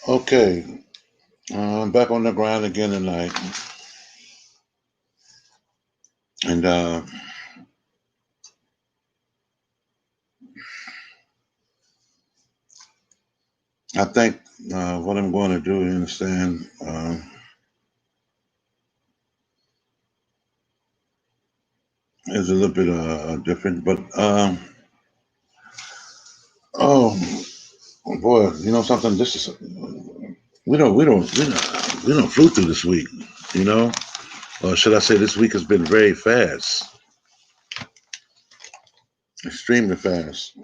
Okay, I'm back on the grind again tonight, and I think what I'm going to do, you understand, is a little bit different. But oh boy, you know something? This is we don't flew through this week, you know, or should I say, this week has been very fast, extremely fast.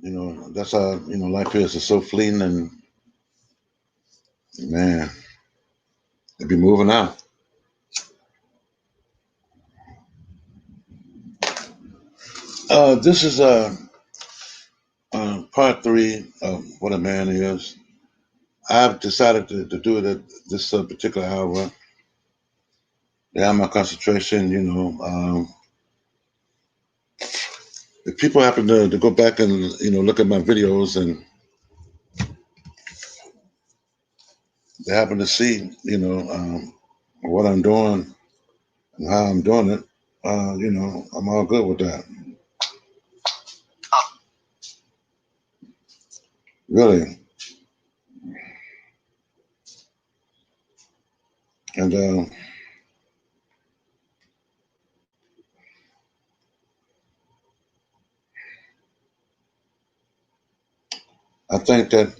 You know, that's how life is. It's so fleeting, and man, it be moving out. This is part three of What a Man Is. I've decided to do it at this particular hour. They have my concentration, you know. If people happen to go back and, look at my videos, and they happen to see, what I'm doing and how I'm doing it, I'm all good with that. Really. And I think that,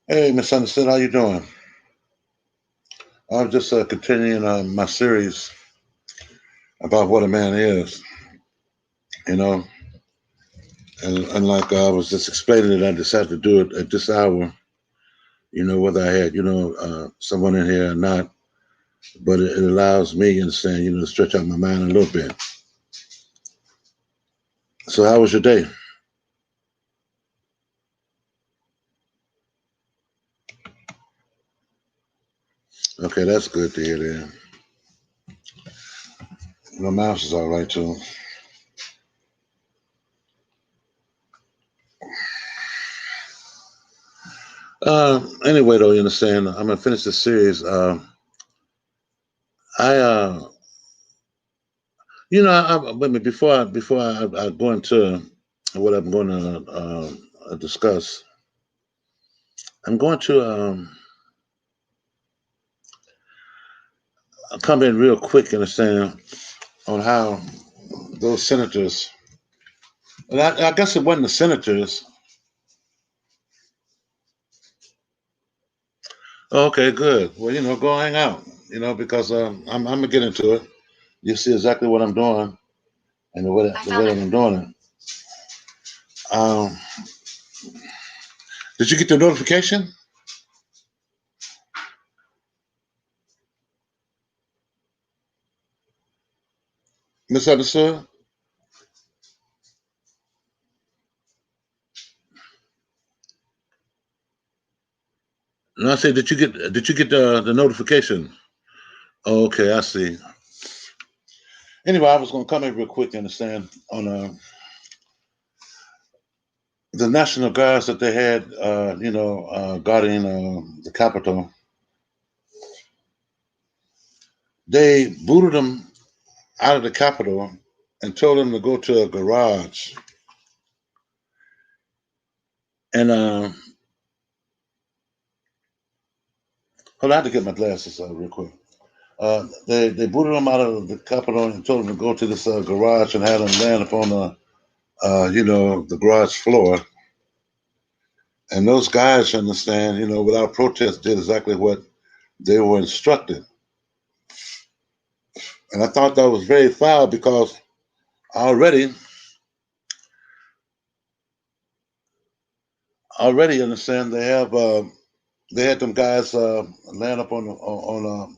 hey, Misunderstood, how you doing? I'm just continuing my series about what a man is, you know. And like I was just explaining it, I decided to do it at this hour, whether I had, someone in here or not. But it allows me, you understand, to stretch out my mind a little bit. So how was your day? Okay, that's good to hear there. My mouse is all right too. Anyway, though, you understand, I'm gonna finish this series. I, wait a minute, before I go into what I'm going to discuss, I'm going to comment real quick, you understand, on how those senators, and I guess it wasn't the senators. Okay, good. Well, go hang out, because I'm gonna get into it. You see exactly what I'm doing and the way that I'm doing it. Um, did you get the notification, Misunderstood? No, I said, did you get the notification? Oh, okay, I see. Anyway, I was gonna come in real quick, you understand, on the National Guards that they had, guarding the Capitol. They booted them out of the Capitol and told them to go to a garage. And hold on, I have to get my glasses real quick. They booted them out of the Capitol and told them to go to this garage and had them land upon the garage floor. And those guys, understand, without protest, did exactly what they were instructed. And I thought that was very foul because already, understand, they had them guys land up on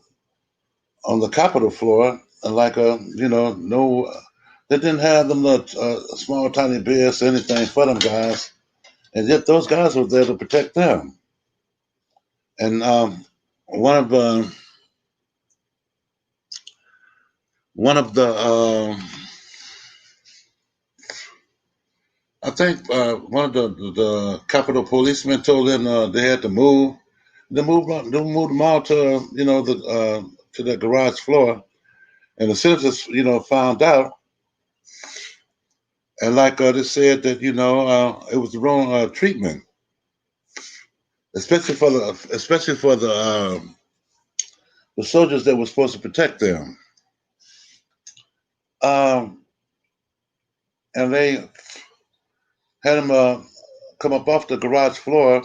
the Capitol floor, and like no, they didn't have them small tiny beds or anything for them guys, and yet those guys were there to protect them. And one of one of the I think one of the Capitol policemen told them they had to move. They moved them all to to the garage floor, and the citizens found out, and like they said that it was the wrong treatment, especially for the soldiers that were supposed to protect them. Um, and they had them come up off the garage floor,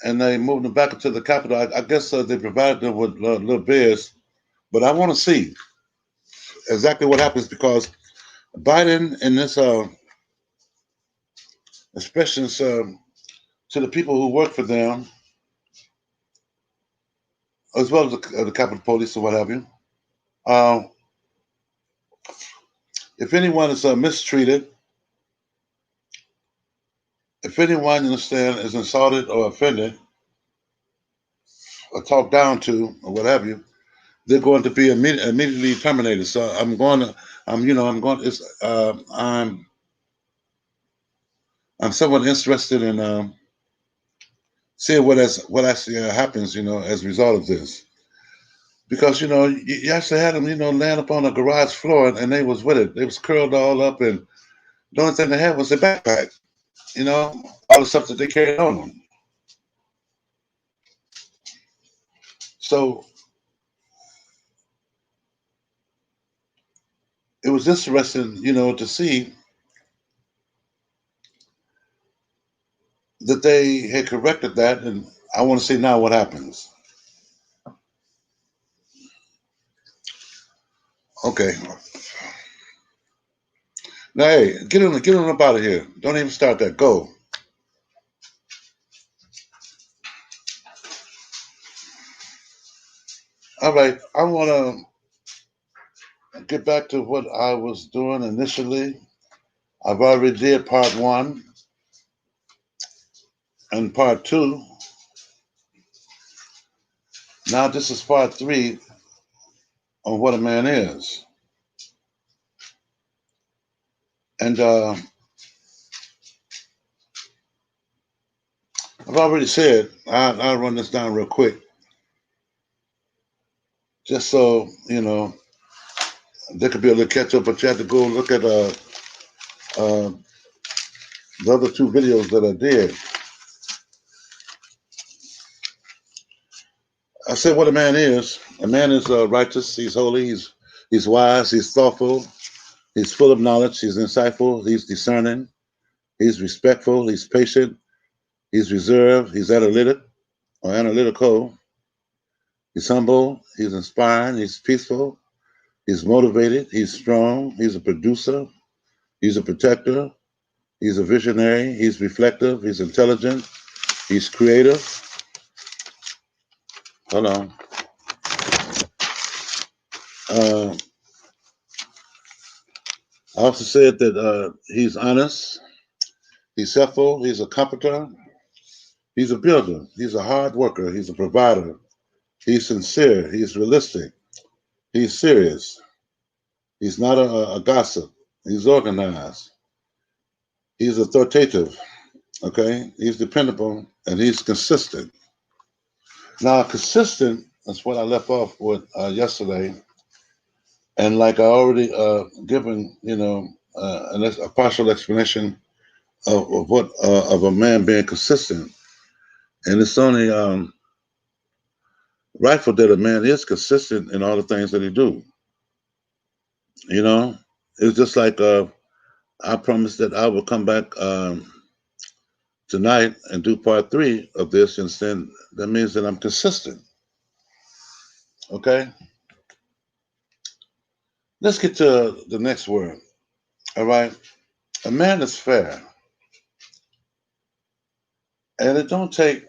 and they moved them back into the Capitol. I guess they provided them with little beds, but I want to see exactly what happens because Biden and this, especially to the people who work for them, as well as the Capitol Police or what have you. Uh, if anyone is mistreated, if anyone understand is insulted or offended or talked down to or what have you, they're going to be immediately terminated. So I'm going to, I'm going. It's, I'm somewhat interested in seeing what actually happens, as a result of this. Because you actually had them, laying up on the garage floor, and they was with it. They was curled all up, and the only thing they had was their backpack. All the stuff that they carried on them. So it was interesting, to see that they had corrected that, and I want to see now what happens. Okay. Now, hey, get on up out of here. Don't even start that. Go. All right. I want to get back to what I was doing initially. I've already did part one and part two. Now this is part three on what a man is. And I've already said, I'll run this down real quick, just so, there could be a little catch up, but you have to go look at uh, the other two videos that I did. I said what a man is. A man is righteous, he's holy, he's wise, he's thoughtful, he's full of knowledge, he's insightful, he's discerning, he's respectful, he's patient, he's reserved, he's analytical, he's humble, he's inspiring, he's peaceful, he's motivated, he's strong, he's a producer, he's a protector, he's a visionary, he's reflective, he's intelligent, he's creative. Hold on. Uh, I also said that he's honest, he's helpful, he's a comforter, he's a builder, he's a hard worker, he's a provider, he's sincere, he's realistic, he's serious, he's not a gossip, he's organized, he's authoritative, okay, he's dependable, and he's consistent. Now, consistent is what I left off with yesterday, and like I already given, a partial explanation of what of a man being consistent, and it's only rightful that a man is consistent in all the things that he do. It's just like I promised that I will come back tonight and do part three of this, and then that means that I'm consistent. Okay, let's get to the next word. All right, a man is fair, and it don't take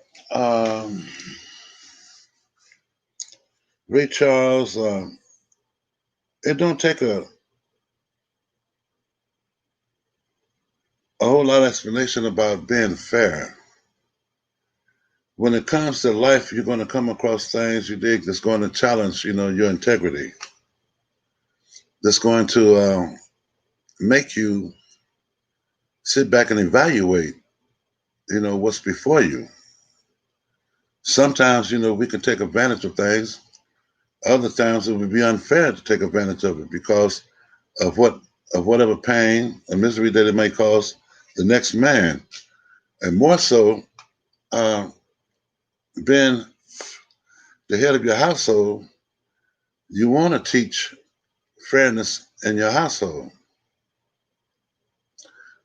Ray Charles. It don't take a whole lot of explanation about being fair. When it comes to life, you're going to come across things you dig that's going to challenge, your integrity. that's going to make you sit back and evaluate, what's before you. Sometimes, we can take advantage of things. Other times it would be unfair to take advantage of it because of whatever pain or misery that it may cause the next man. And more so, uh, being the head of your household, you want to teach fairness in your household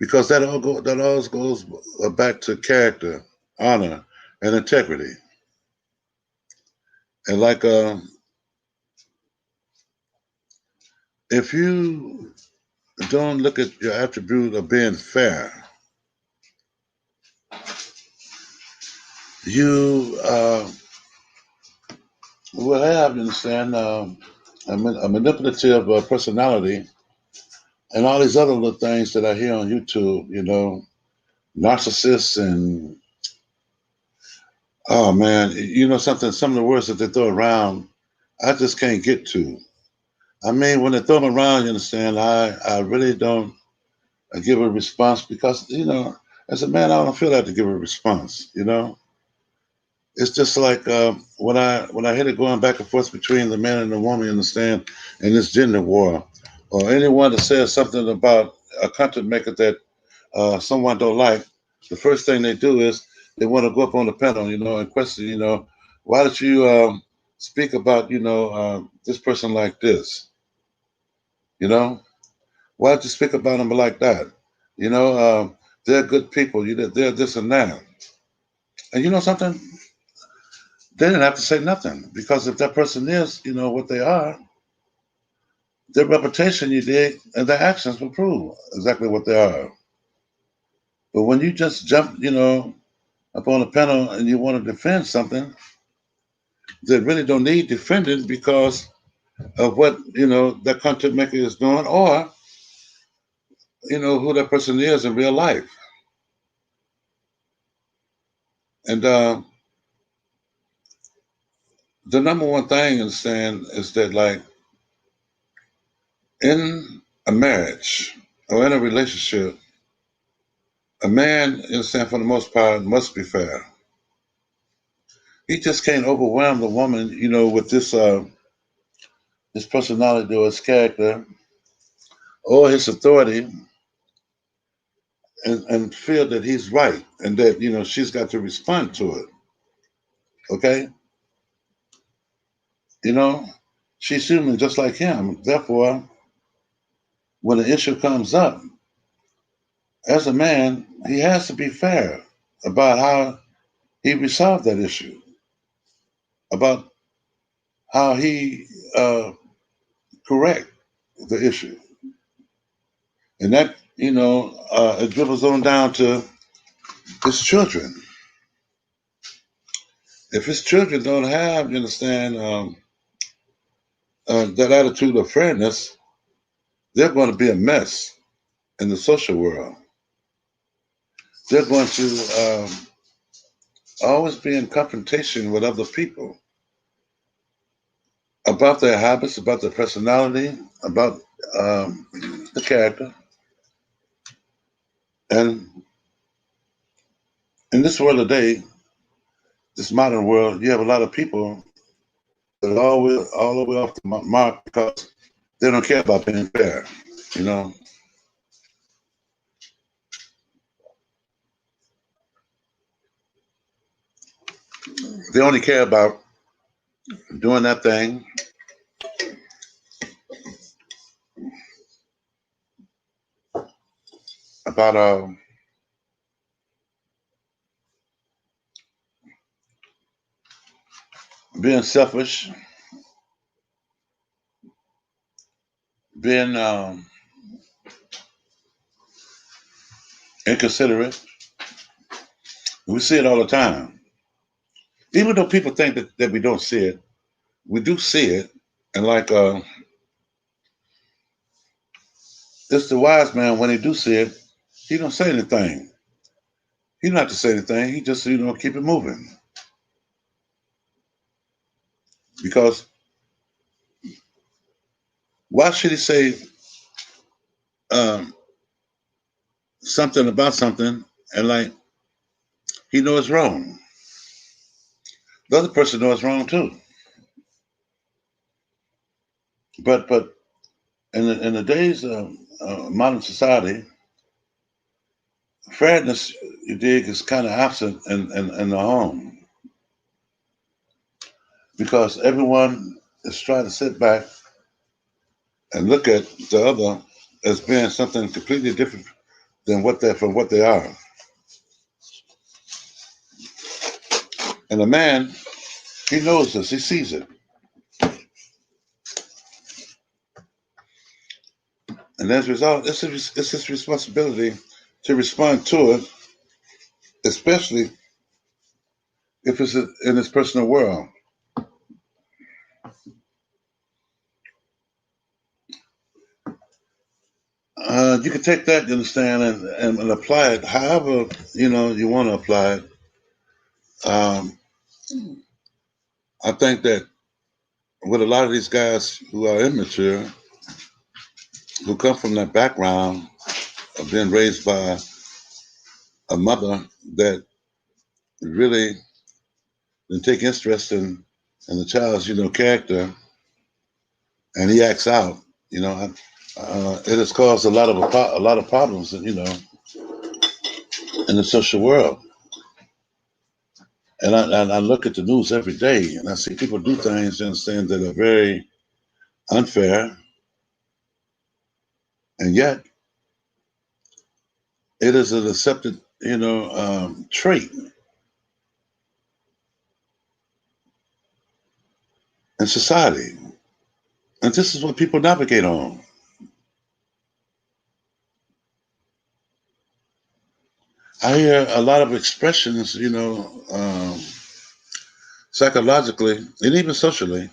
because that always goes back to character, honor, and integrity. And like if you don't look at your attribute of being fair, you will have, you understand, a manipulative personality and all these other little things that I hear on YouTube, narcissists and, oh man, some of the words that they throw around, I just can't get to. I mean, when they throw them around, you understand, I really don't give a response because, as a man, I don't feel like to give a response. It's just like when I hear it going back and forth between the man and the woman, you understand, in this gender war, or anyone that says something about a content maker that someone don't like, the first thing they do is they want to go up on the panel, and question, why did you speak about, this person like this? You know, why did you speak about them like that? They're good people. They're this and that. And you know something? They didn't have to say nothing because if that person is, what they are, their reputation, you dig, and their actions will prove exactly what they are. But when you just jump, up on a panel and you want to defend something that really don't need defending because of what that content maker is doing, or who that person is in real life. And the number one thing in saying is that, like, in a marriage or in a relationship, a man, saying for the most part, must be fair. He just can't overwhelm the woman, with his personality or his character or his authority, and feel that he's right and that she's got to respond to it. Okay, you know, she's human just like him. Therefore, when an issue comes up, as a man, he has to be fair about how he resolved that issue, about how he correct the issue, and that it dribbles on down to his children. If his children don't have, you understand, that attitude of fairness, they're going to be a mess in the social world. They're going to always be in confrontation with other people about their habits, about their personality, about the character. And in this world today, this modern world, you have a lot of people that are always all the way off the mark because they don't care about being fair. You know, they only care about doing that thing, about being selfish, being inconsiderate. We see it all the time. Even though people think that we don't see it, we do see it. And like it's the wise man, when he do see it, he don't say anything. He don't have to say anything. He just keep it moving because Why should he say um, something about something and like he knows wrong? The other person knows wrong too. But in the days of modern society, fairness, you dig, is kind of absent in the home because everyone is trying to sit back and look at the other as being something completely different than what they are. And a man, he knows this, he sees it, and as a result, it's his responsibility to respond to it, especially if it's in his personal world. You can take that, you understand, and apply it however you want to apply it. Um, I think that with a lot of these guys who are immature, who come from that background of being raised by a mother that really didn't take interest in the child's character, and he acts out, it has caused a lot of problems, in the social world. And I look at the news every day, and I see people do things, you understand, that are very unfair, and yet it is an accepted, trait in society, and this is what people navigate on. I hear a lot of expressions, psychologically and even socially,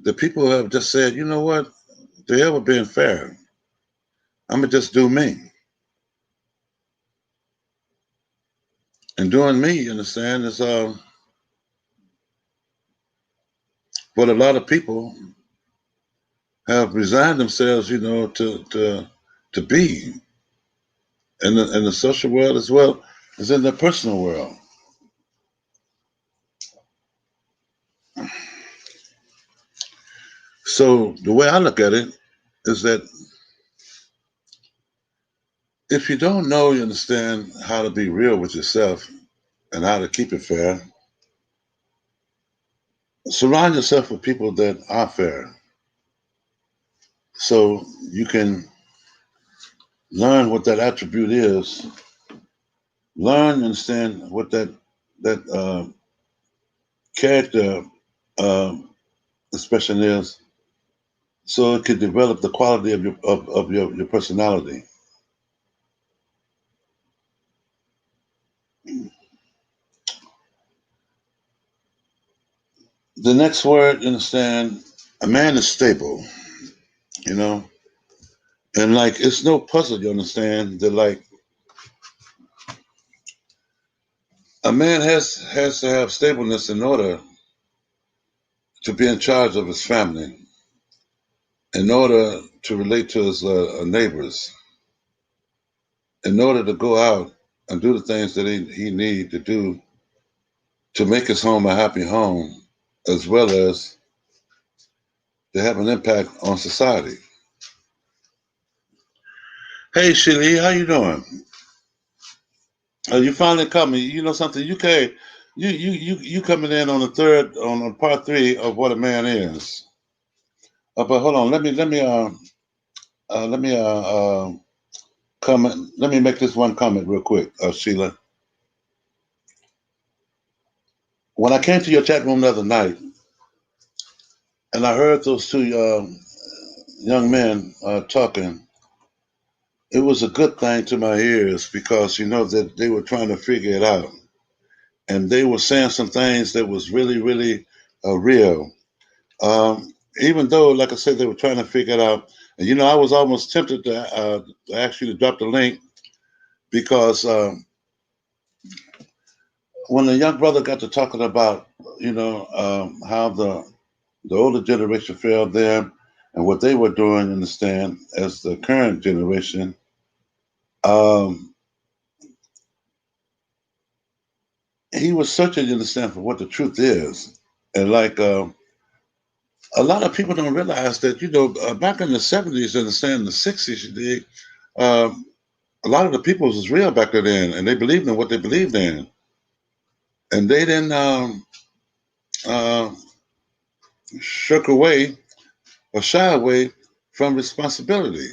that people have just said, you know what, the hell with being fair. I'm gonna just do me, and doing me, you understand, is what a lot of people have resigned themselves, to be in the social world as well as in the personal world. So the way I look at it is that if you don't know, you understand how to be real with yourself and how to keep it fair, surround yourself with people that are fair, so you can learn what that attribute is, learn and understand what that character uh, expression is, so it can develop the quality of your personality. The next word, you understand, a man is stable, you know, and like it's no puzzle, you understand, that like a man has to have stableness in order to be in charge of his family, in order to relate to his neighbors, in order to go out and do the things that he need to do to make his home a happy home, as well as to have an impact on society. Hey, Shilly, how you doing? You finally coming. You know something? You coming in on the third on part three of what a man is. But hold on, let me comment. Let me make this one comment real quick, Sheila. When I came to your chat room the other night, and I heard those two young men talking, it was a good thing to my ears because that they were trying to figure it out, and they were saying some things that was really, really real. Even though, like I said, they were trying to figure it out, and I was almost tempted to ask you to drop the link because when the young brother got to talking about, how the older generation failed them, and what they were doing, understand, as the current generation, um, he was searching, you understand, for what the truth is. And like a lot of people don't realize that, back in the 70s, understand, the 60s, uh, a lot of the people was real back then, and they believed in what they believed in. And they didn't uh, shirk away or shy away from responsibility.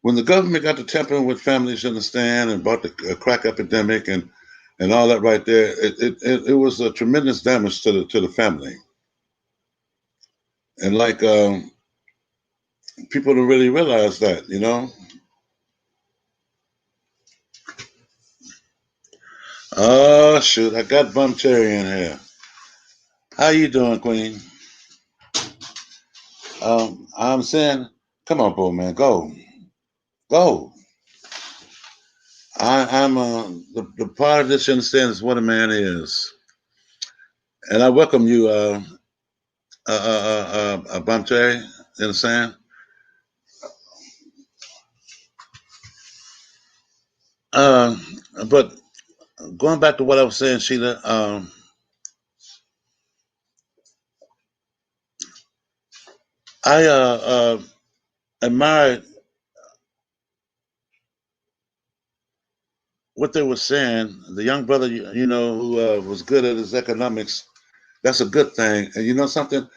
When the government got to tampering with families, you understand, and brought the crack epidemic and all that right there, it was a tremendous damage to the family. And like people don't really realize that. Oh shoot, I got Bum Cherry in here. How you doing, Queen? I'm saying, come on, bro, man, go. I'm the part of this you understand is what a man is, and I welcome you, Bum Cherry. You understand? Uh, but going back to what I was saying, Sheila, I admired what they were saying. The young brother, who was good at his economics. That's a good thing. And you know something?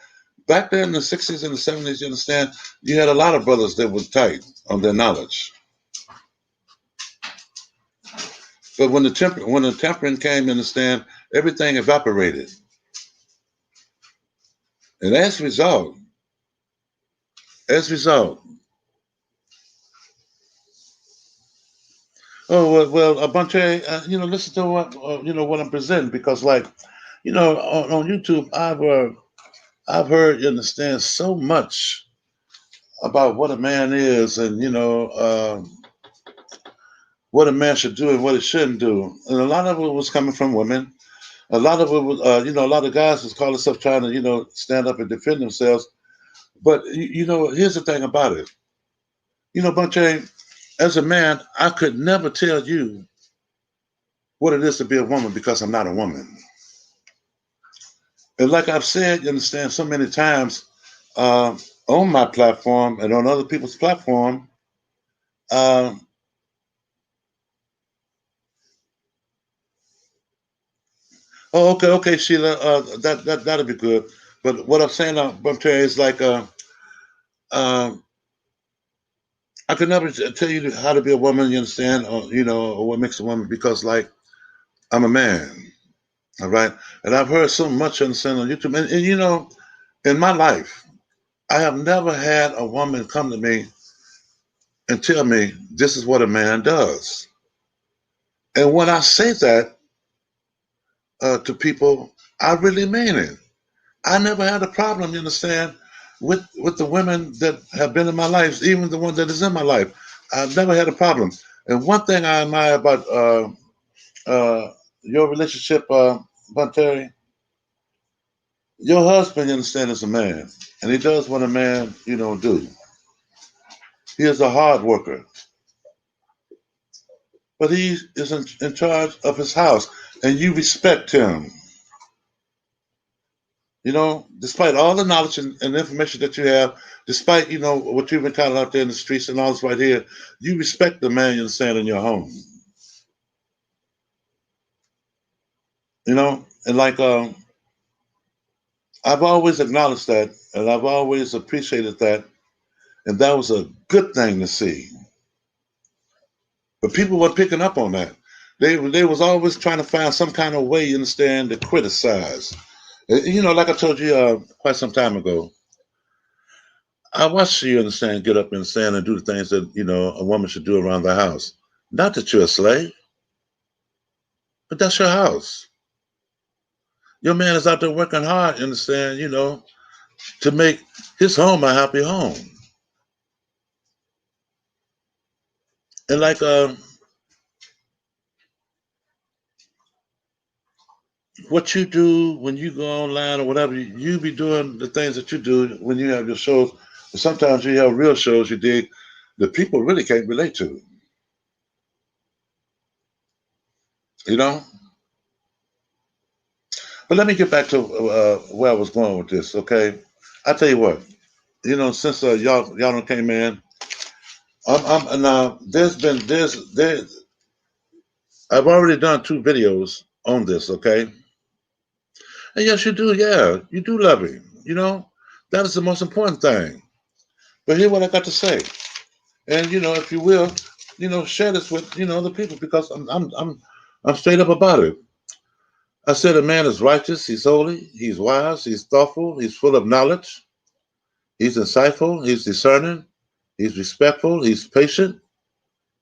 Back there in the 60s and the 70s, you understand, you had a lot of brothers that were tight on their knowledge. But when the tempering came, you understand, everything evaporated. And as a result, oh well, a bunch of listen to what I'm presenting, because like on YouTube I've heard, you understand, so much about what a man is, and what a man should do and what he shouldn't do, and a lot of it was coming from women. A lot of it was, a lot of guys was calling themselves trying to, stand up and defend themselves. But here's the thing about it. Bunche, as a man, I could never tell you what it is to be a woman because I'm not a woman. And like I've said, you understand, so many times uh, on my platform and on other people's platform. Uh, oh, okay, Sheila, that'll be good. But what I'm saying, Bunche, is like uh, I could never tell you how to be a woman. You understand, or or what makes a woman, because like I'm a man. All right. And I've heard so much, understand, on YouTube. And in my life, I have never had a woman come to me and tell me this is what a man does. And when I say that to people, I really mean it. I never had a problem, you understand, with the women that have been in my life, even the one that is in my life. I've never had a problem. And one thing I admire about your relationship, Terry, your husband, you understand, is a man, and he does what a man, do. He is a hard worker, but he is in charge of his house, and you respect him. Despite all the knowledge and information that you have, despite what you've encountered out there in the streets and all this right here, you respect the man you understand in your home. And like I've always acknowledged that, and I've always appreciated that, and that was a good thing to see. But people weren't picking up on that. They was always trying to find some kind of way, you understand, to criticize. Like I told you quite some time ago, I watched you understand get up and stand and do the things that a woman should do around the house. Not that you're a slave, but that's your house. Your man is out there working hard, you understand, to make his home a happy home. And like what you do when you go online or whatever, you be doing the things that you do when you have your shows. And sometimes you have real shows you dig that people really can't relate to, you know? But let me get back to where I was going with this, okay? I tell you what, since y'all don't came in, I'm now I've already done 2 videos on this, okay? And yes, you do, yeah, you do love him, that is the most important thing. But hear what I got to say, and if you will, share this with the people because I'm straight up about it. I said a man is righteous, he's holy, he's wise, he's thoughtful, he's full of knowledge, he's insightful, he's discerning, he's respectful, he's patient,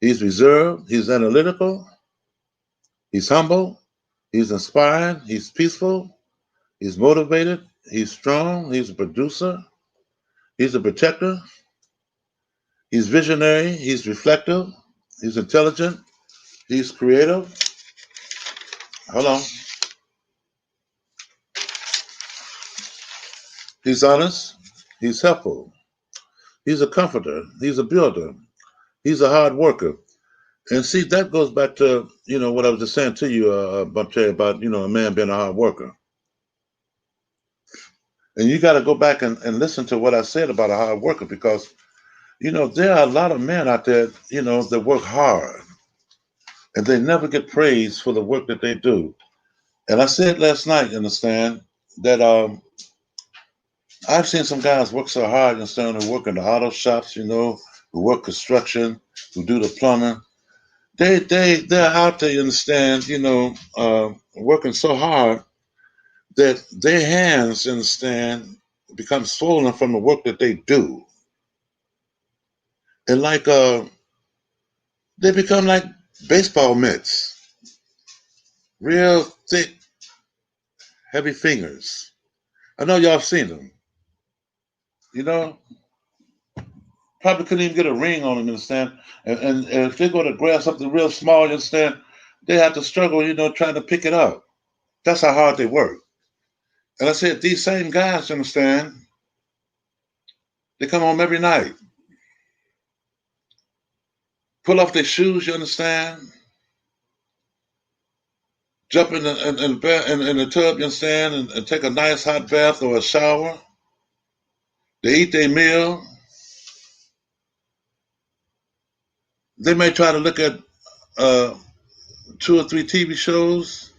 he's reserved, he's analytical, he's humble, he's inspiring, he's peaceful, he's motivated, he's strong, he's a producer, he's a protector, he's visionary, he's reflective, he's intelligent, he's creative. Hold on. He's honest, he's helpful, he's a comforter, he's a builder, he's a hard worker. And see, that goes back to, what I was just saying to you, about, a man being a hard worker. And you got to go back and listen to what I said about a hard worker because, there are a lot of men out there, that work hard and they never get praised for the work that they do. And I said last night, you understand, that I've seen some guys work so hard, understand, who work in the auto shops, who work construction, who do the plumbing. They're out there, you understand, working so hard that their hands, you understand, become swollen from the work that they do. And like they become like baseball mitts, real thick, heavy fingers. I know y'all have seen them. You know, probably couldn't even get a ring on them, you understand? And if they go to grab something real small, you understand, they have to struggle, trying to pick it up. That's how hard they work. And I said, these same guys, you understand, they come home every night, pull off their shoes, you understand, jump in the tub, you understand, and take a nice hot bath or a shower. They eat their meal. They may try to look at uh, 2 or 3 TV shows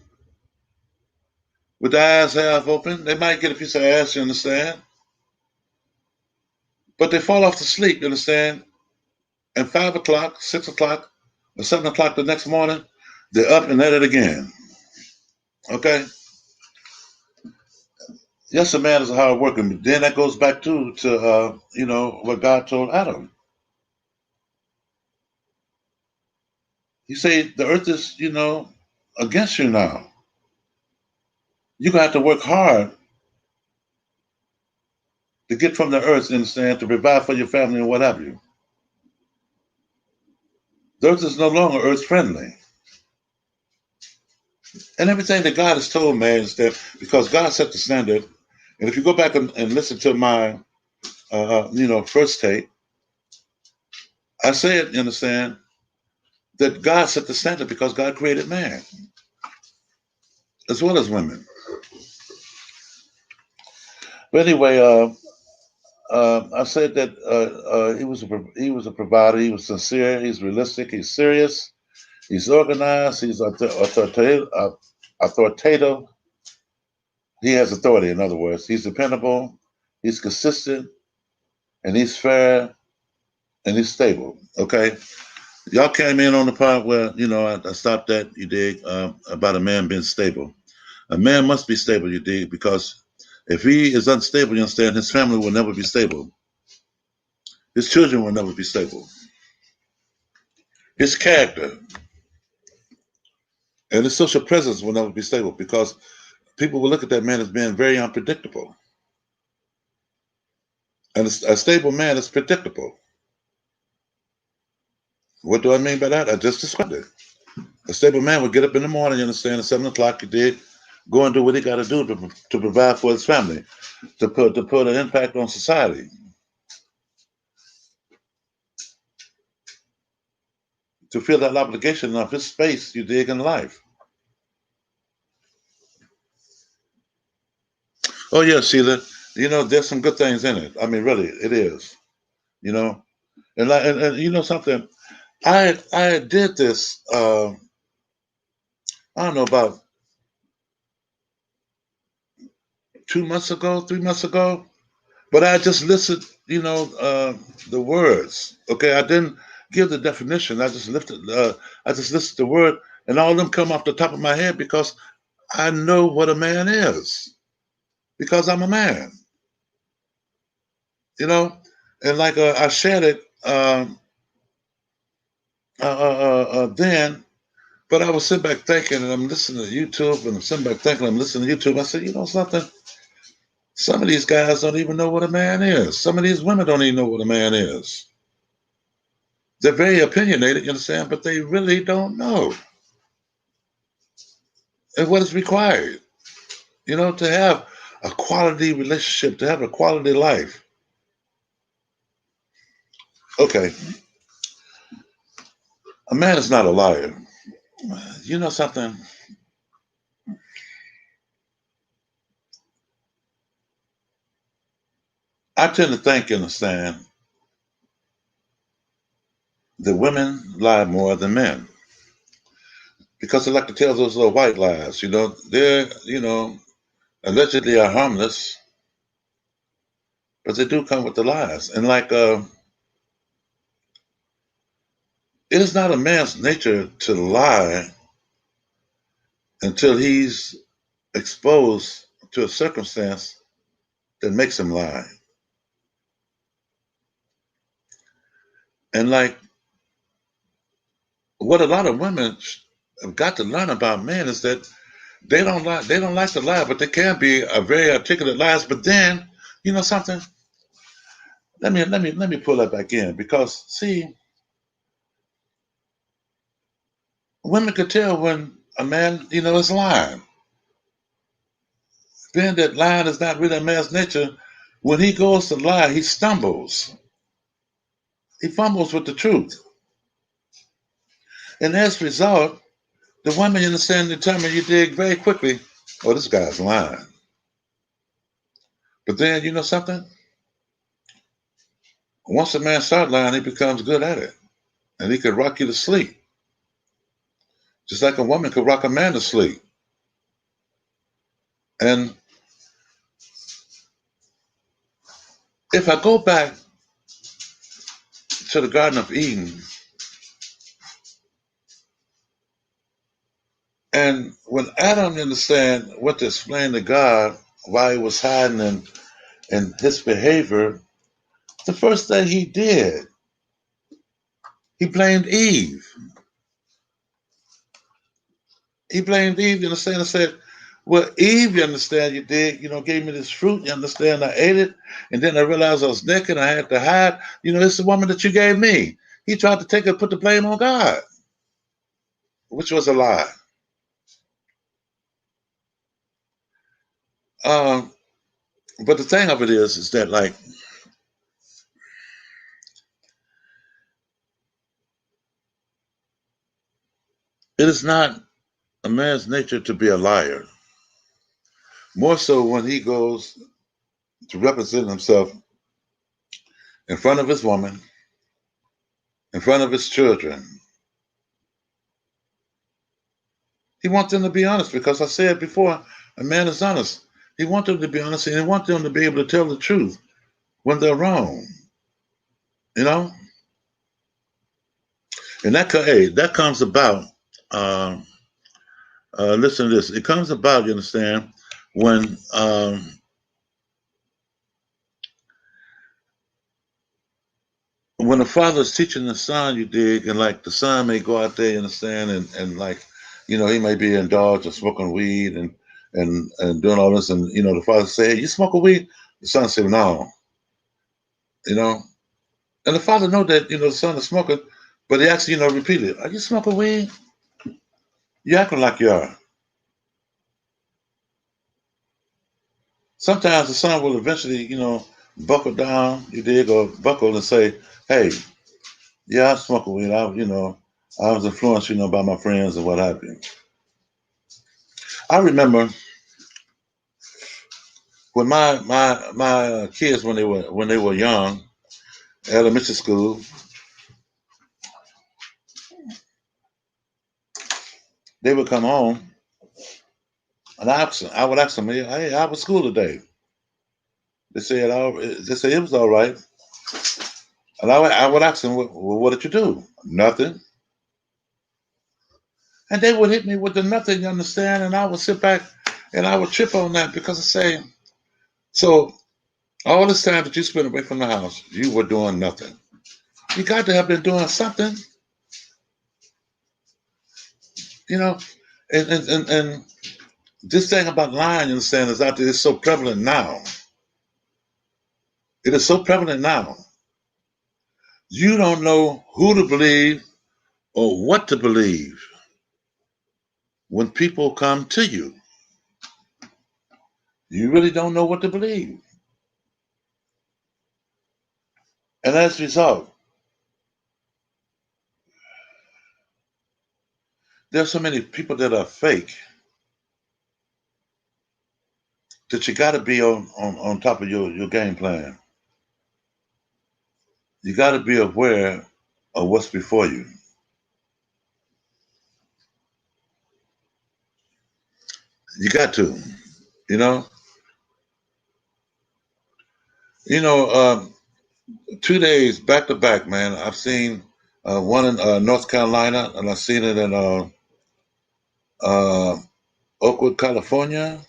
with their eyes half open. They might get a piece of ass, you understand, but they fall off to sleep, you understand, and 5 o'clock, 6 o'clock, or 7 o'clock the next morning, they're up and at it again. Okay? Yes, a man is a hard worker, but then that goes back to what God told Adam. He said the earth is, against you now. You're gonna have to work hard to get from the earth, you understand, to provide for your family and what have you. The earth is no longer earth friendly. And everything that God has told man is that because God set the standard, and if you go back and listen to my first tape, I said, you understand, that God set the standard because God created man as well as women. But anyway, I said that he was a provider. He was sincere. He's realistic. He's serious. He's organized. He's authoritative. He has authority. In other words, he's dependable. He's consistent, and he's fair, and he's stable. Okay, y'all came in on the part where I stopped that. You dig about a man being stable. A man must be stable. You dig because if he is unstable, you understand, his family will never be stable. His children will never be stable. His character and his social presence will never be stable because people will look at that man as being very unpredictable. And a stable man is predictable. What do I mean by that? I just described it. A stable man would get up in the morning, you understand, at 7 o'clock, you did, go and do what he got to do to provide for his family, to put an impact on society, to feel that obligation of his space you dig in life. Oh yeah, Sheila. There's some good things in it. I mean, really, it is. You know, and you know something. I did this. I don't know, about 2 months ago, 3 months ago. But I just listed, the words. Okay, I didn't give the definition. I just listed the word, and all of them come off the top of my head because I know what a man is. Because I'm a man. You know, and like I shared it then. But I was sitting back thinking, and I'm listening to YouTube, and I'm sitting back thinking, I'm listening to YouTube. I said, you know something? Some of these guys don't even know what a man is. Some of these women don't even know what a man is. They're very opinionated, you understand, but they really don't know and what is required, to have a quality relationship, to have a quality life. Okay, a man is not a liar. You know something? I tend to think, you understand, that women lie more than men because they like to tell those little white lies. They're, allegedly are harmless, but they do come with the lies. And like, it is not a man's nature to lie until he's exposed to a circumstance that makes him lie. And like, what a lot of women have got to learn about men is that they don't lie. They don't like to lie, but they can be a very articulate lies. But then, you know something? Let me pull that back in because see, women could tell when a man, is lying. Being that lying is not really a man's nature, when he goes to lie, he stumbles. He fumbles with the truth. And as a result, the women understand determine you dig very quickly, oh, this guy's lying. But then you know something? Once a man starts lying, he becomes good at it. And he could rock you to sleep. Just like a woman could rock a man to sleep. And if I go back to the Garden of Eden, and when Adam understand what to explain to God why he was hiding in his behavior, the first thing he did, he blamed Eve. He blamed Eve, you understand, and said, well, Eve, you understand, you did, gave me this fruit, you understand, I ate it, and then I realized I was naked, I had to hide. It's the woman that you gave me. He tried to put the blame on God, which was a lie. Um, but the thing of it is that, like, it is not a man's nature to be a liar. More so when he goes to represent himself in front of his woman, in front of his children. He wants them to be honest because I said before, a man is honest. He wants them to be honest and he wants them to be able to tell the truth when they're wrong. You know? And that comes about, uh, listen to this, it comes about, you understand, when when the father is teaching the son, you dig, and like the son may go out there, you understand, and like, he may be indulged or smoking weed and doing all this, and the father say, hey, you smoking weed? The son say, no, you know, and the father know that the son is smoking, but he actually repeat it, are you smoking weed? You acting like you are. Sometimes the son will eventually, buckle down, you dig, or buckle and say, hey, yeah, I smoke weed. I was influenced, by my friends and what have you. I remember when my kids when they were young, elementary school, they would come home and I would ask them, hey, how was school today? They said it was all right. And I would ask them, well, what did you do? Nothing. And they would hit me with the nothing, you understand? And I would sit back and I would trip on that because I say, so all this time that you spent away from the house, you were doing nothing. You got to have been doing something, you know. And this thing about lying, you understand, is out there. It's so prevalent now. It is so prevalent now. You don't know who to believe or what to believe when people come to you. You really don't know what to believe. And as a result, there's so many people that are fake that you got to be on top of your game plan. You got to be aware of what's before you. You got to, you know. You know, 2 days back to back, man. I've seen one in North Carolina, and I've seen it in uh, Oakwood, California.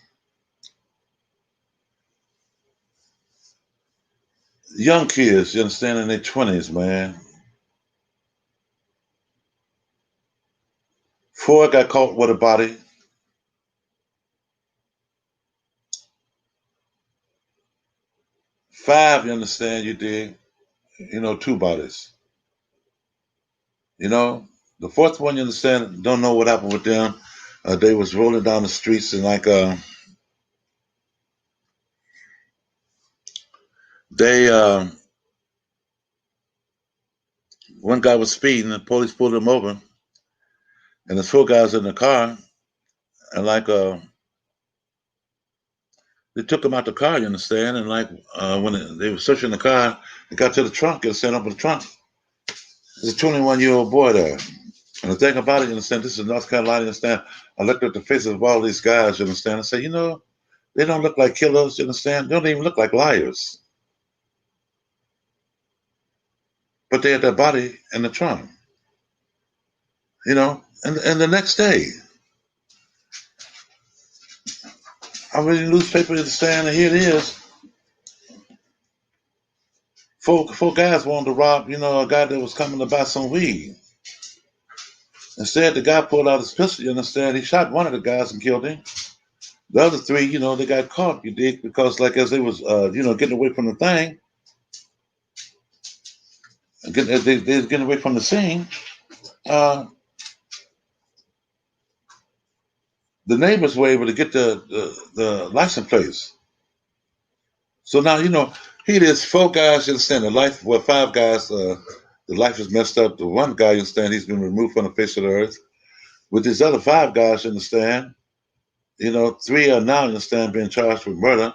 Young kids, you understand, in their 20s, man. 4 got caught with a body. 5, you understand, you did, 2 bodies. You know, the fourth one, you understand, don't know what happened with them. They was rolling down the streets and like they one guy was speeding, the police pulled him over, and the 4 guys in the car, and like they took him out the car, you understand, and like when they were searching the car, they got to the trunk, you understand, open the trunk. There's a 21-year-old boy there. And the thing about it, you understand, this is North Carolina, you understand. I looked at the faces of all these guys, you understand, and say, they don't look like killers, you understand. They don't even look like liars. But they had their body in the trunk, And the next day, I read the newspaper, you understand, and here it is. Four guys wanted to rob, a guy that was coming to buy some weed. Instead, the guy pulled out his pistol, you understand. He shot one of the guys and killed him. The other 3, they got caught, you dig, because like as they was, getting away from the thing, they was getting away from the scene. Uh, the neighbors were able to get the license plates. So now, here it is, 4 guys, you understand, 5 guys, the life is messed up. The one guy, you understand, he's been removed from the face of the earth. With these other 5 guys, you understand, 3 are now, you understand, being charged with murder.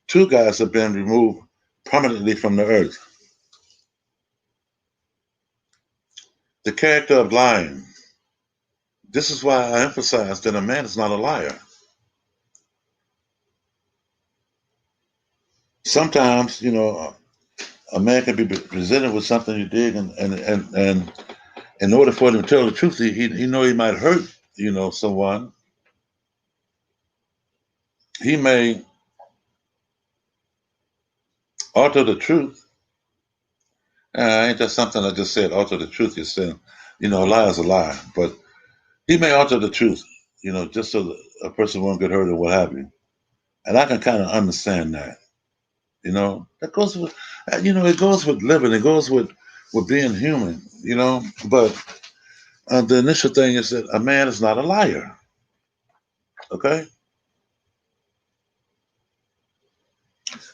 2 guys have been removed permanently from the earth. The character of lying. This is why I emphasize that a man is not a liar. Sometimes, a man can be presented with something you dig, and in order for him to tell the truth, he know he might hurt, someone. He may alter the truth. Ain't that something I just said? Alter the truth. You're saying, a lie is a lie, but he may alter the truth, just so that a person won't get hurt or what have you. And I can kind of understand that. That goes with, it goes with living. It goes with being human. But the initial thing is that a man is not a liar. Okay.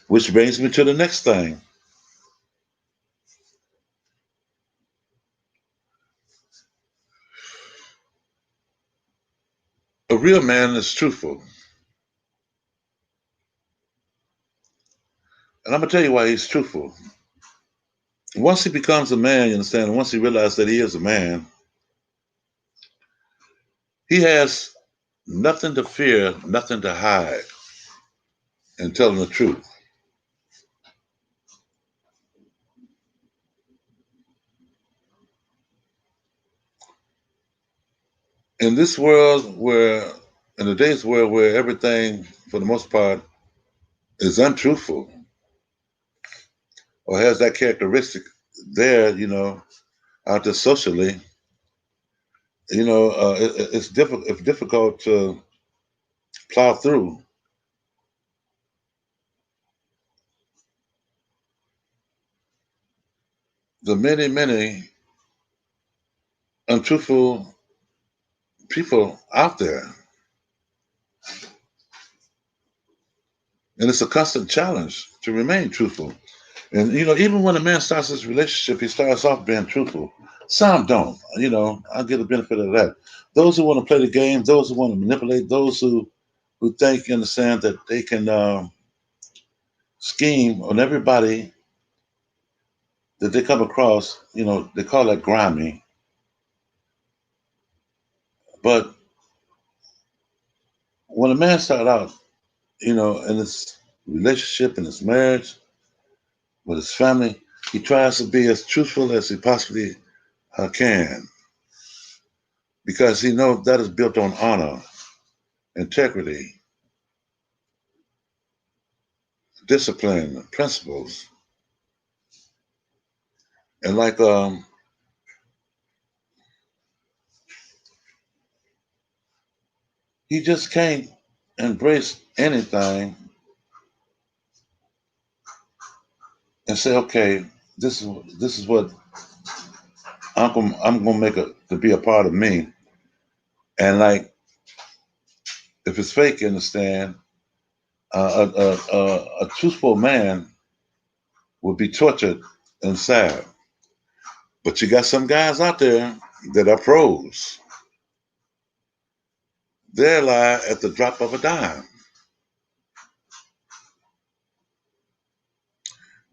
Which brings me to the next thing. A real man is truthful. And I'm going to tell you why he's truthful. Once he becomes a man, you understand, and once he realizes that he is a man, he has nothing to fear, nothing to hide in telling the truth. In this world where, in today's world where everything, for the most part, is untruthful or has that characteristic there, out there socially, it's difficult to plow through the many, many untruthful people out there. And it's a constant challenge to remain truthful. And, even when a man starts his relationship, he starts off being truthful. Some don't, I get the benefit of that. Those who want to play the game, those who want to manipulate, those who think, understand that they can scheme on everybody that they come across, they call that grimy. But when a man starts out, in his relationship, in his marriage, with his family, he tries to be as truthful as he possibly can because he knows that is built on honor, integrity, discipline, principles. And like he just can't embrace anything and say, okay, this is what I'm gonna make it to be a part of me. And like if it's fake, you understand, a truthful man would be tortured and sad. But you got some guys out there that are pros. They lie at the drop of a dime.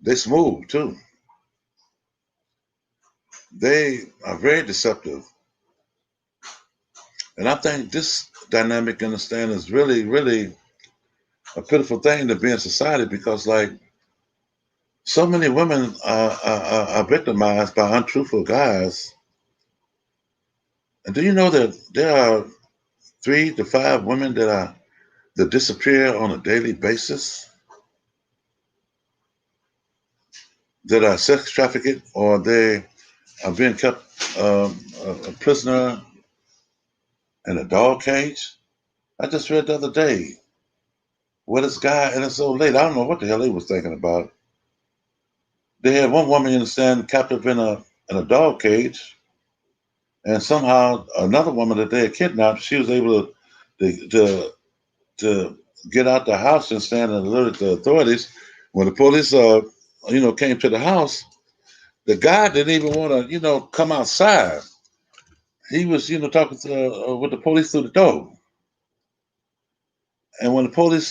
They smooth too. They are very deceptive. And I think this dynamic, understand, is really, really a pitiful thing to be in society because, like, so many women are victimized by untruthful guys. And do you know that there are 3 to 5 women that disappear on a daily basis, that are sex trafficked, or they are being kept a prisoner in a dog cage? I just read the other day where this guy and this old lady, I don't know what the hell he was thinking about. They had one woman, you understand, captive in a dog cage, and somehow another woman that they had kidnapped, she was able to get out the house and stand and alert the authorities. When the police, came to the house, the guy didn't even want to, come outside. He was, talking with the police through the door. And when the police,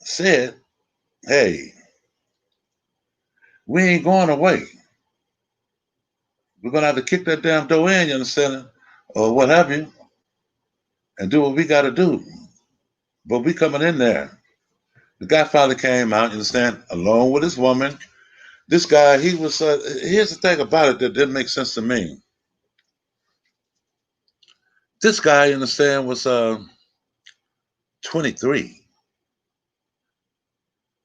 said, "Hey, we ain't going away. We're gonna have to kick that damn door in, you understand, or what have you, and do what we got to do. But we coming in there." The guy finally came out, you understand, along with his woman. This guy, he was. Here's the thing about it that didn't make sense to me. This guy, you understand, was 23,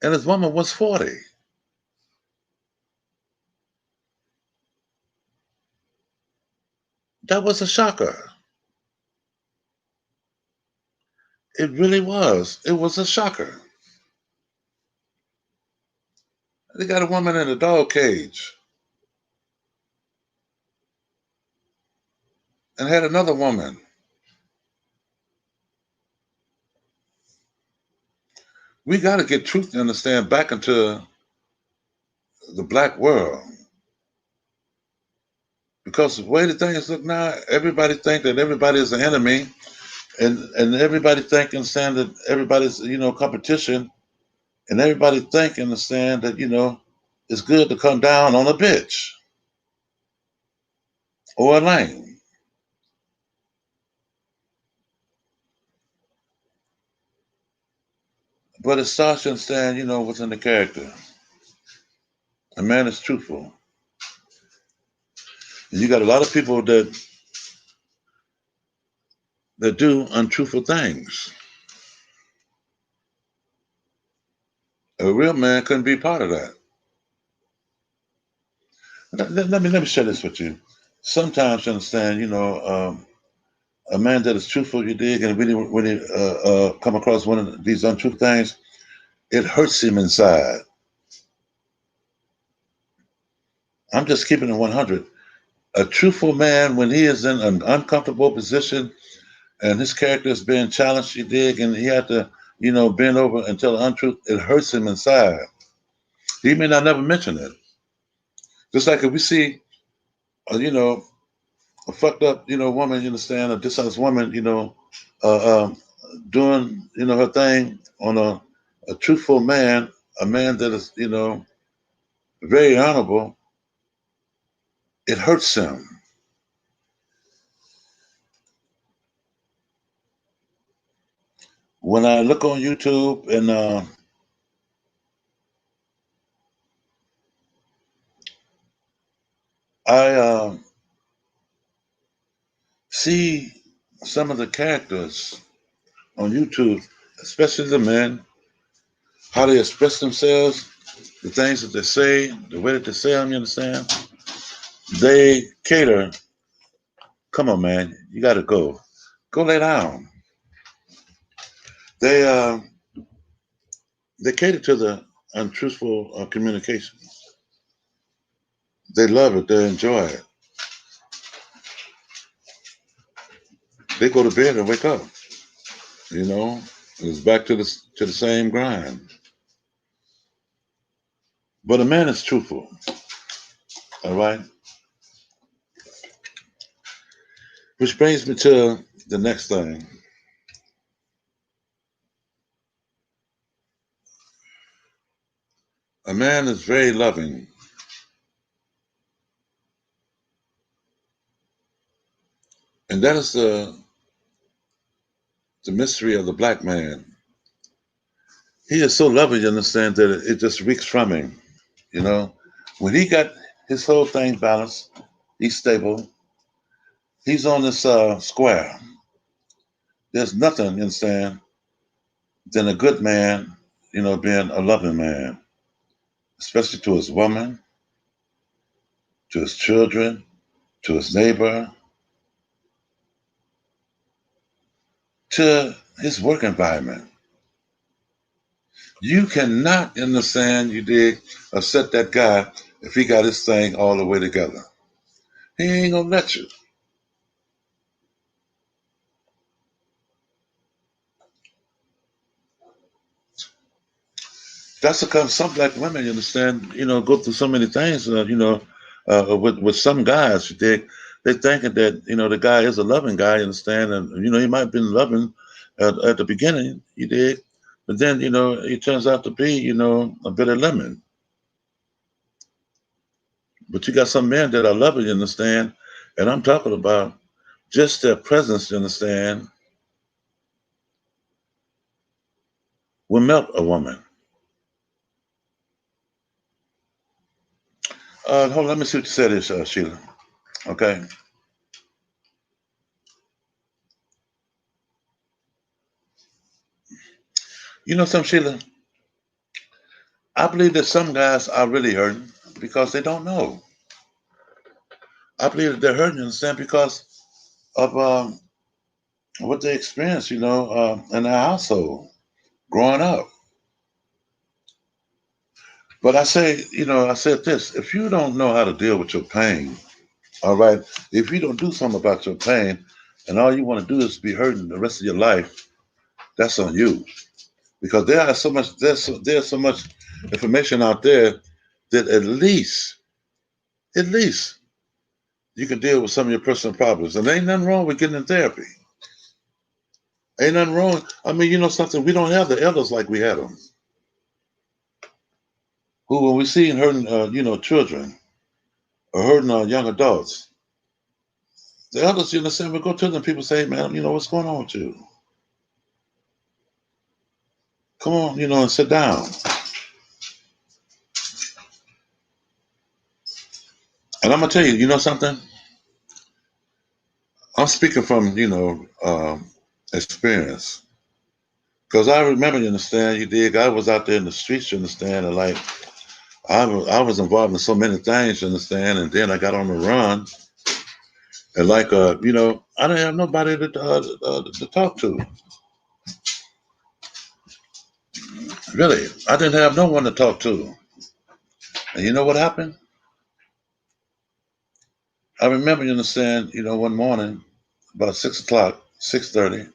and his woman was 40. That was a shocker. It really was. It was a shocker. They got a woman in a dog cage and had another woman. We got to get truth to understand back into the black world. Because the way the things look now, everybody think that everybody is an enemy, and everybody think and understand that everybody's competition, and everybody think and understand that it's good to come down on a bitch or a lame. But it starts to understand, what's in the character. A man is truthful. And you got a lot of people that do untruthful things. A real man couldn't be part of that. Let me share this with you. Sometimes you understand, a man that is truthful, you dig, and really when he come across one of these untruthful things, it hurts him inside. I'm just keeping it 100. A truthful man, when he is in an uncomfortable position and his character is being challenged, you dig, and he had to, bend over and tell the untruth, it hurts him inside. He may not never mention it. Just like if we see, a fucked up, woman, you understand, a dishonest woman, doing, her thing on a truthful man, a man that is, very honorable, it hurts him. When I look on YouTube and I see some of the characters on YouTube, especially the men, how they express themselves, the things that they say, the way that they say them, you understand? They cater, come on, man, you got to go. Go lay down. They they cater to the untruthful communication. They love it. They enjoy it. They go to bed and wake up. You know, it's back to the same grind. But a man is truthful. All right, which brings me to the next thing. A man is very loving, and that is the mystery of the black man. He is so loving, you understand, that it just reeks from him. You know, when he got his whole thing balanced, he's stable. He's on this square. There's nothing, you understand, than a good man, being a loving man, especially to his woman, to his children, to his neighbor, to his work environment. You cannot, understand, you dig, upset that guy if he got his thing all the way together. He ain't gonna let you. That's because some black women, you understand, go through so many things, with some guys, you dig, they thinking that, the guy is a loving guy, you understand, and, he might have been loving at the beginning, you dig, but then, he turns out to be, a bitter lemon. But you got some men that are loving, you understand, and I'm talking about just their presence, you understand, will melt a woman. Hold on, let me see what you said is, Sheila. Okay. You know something, Sheila? I believe that some guys are really hurting because they don't know. I believe that they're hurting, you understand, because of what they experienced, in their household growing up. But I said this: if you don't know how to deal with your pain, all right, if you don't do something about your pain, and all you want to do is be hurting the rest of your life, that's on you. because there's so much information out there that at least you can deal with some of your personal problems. And there ain't nothing wrong with getting in therapy. Ain't nothing wrong. I mean, you know something, we don't have the elders like we had them. Who, when we see hurting, children or hurting young adults, the elders, you understand, we go to them, people say, man, what's going on with you? Come on, and sit down. And I'm going to tell you, you know something? I'm speaking from, experience. Because I remember, you understand, I was out there in the streets, you understand, and like, I was involved in so many things, you understand, and then I got on the run, and like, I didn't have nobody to talk to. Really, I didn't have no one to talk to. And you know what happened? I remember, you understand, one morning, about 6 o'clock, 6:30,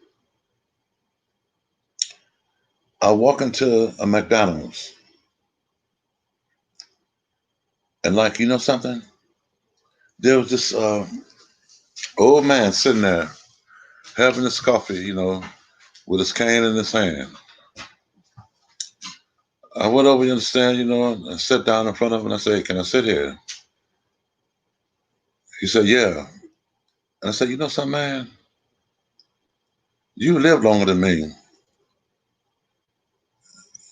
I walk into a McDonald's, and like, you know something? There was this old man sitting there having his coffee, with his cane in his hand. I went over, you understand, and sat down in front of him, and I said, can I sit here? He said, yeah. And I said, you know something, man? You live longer than me.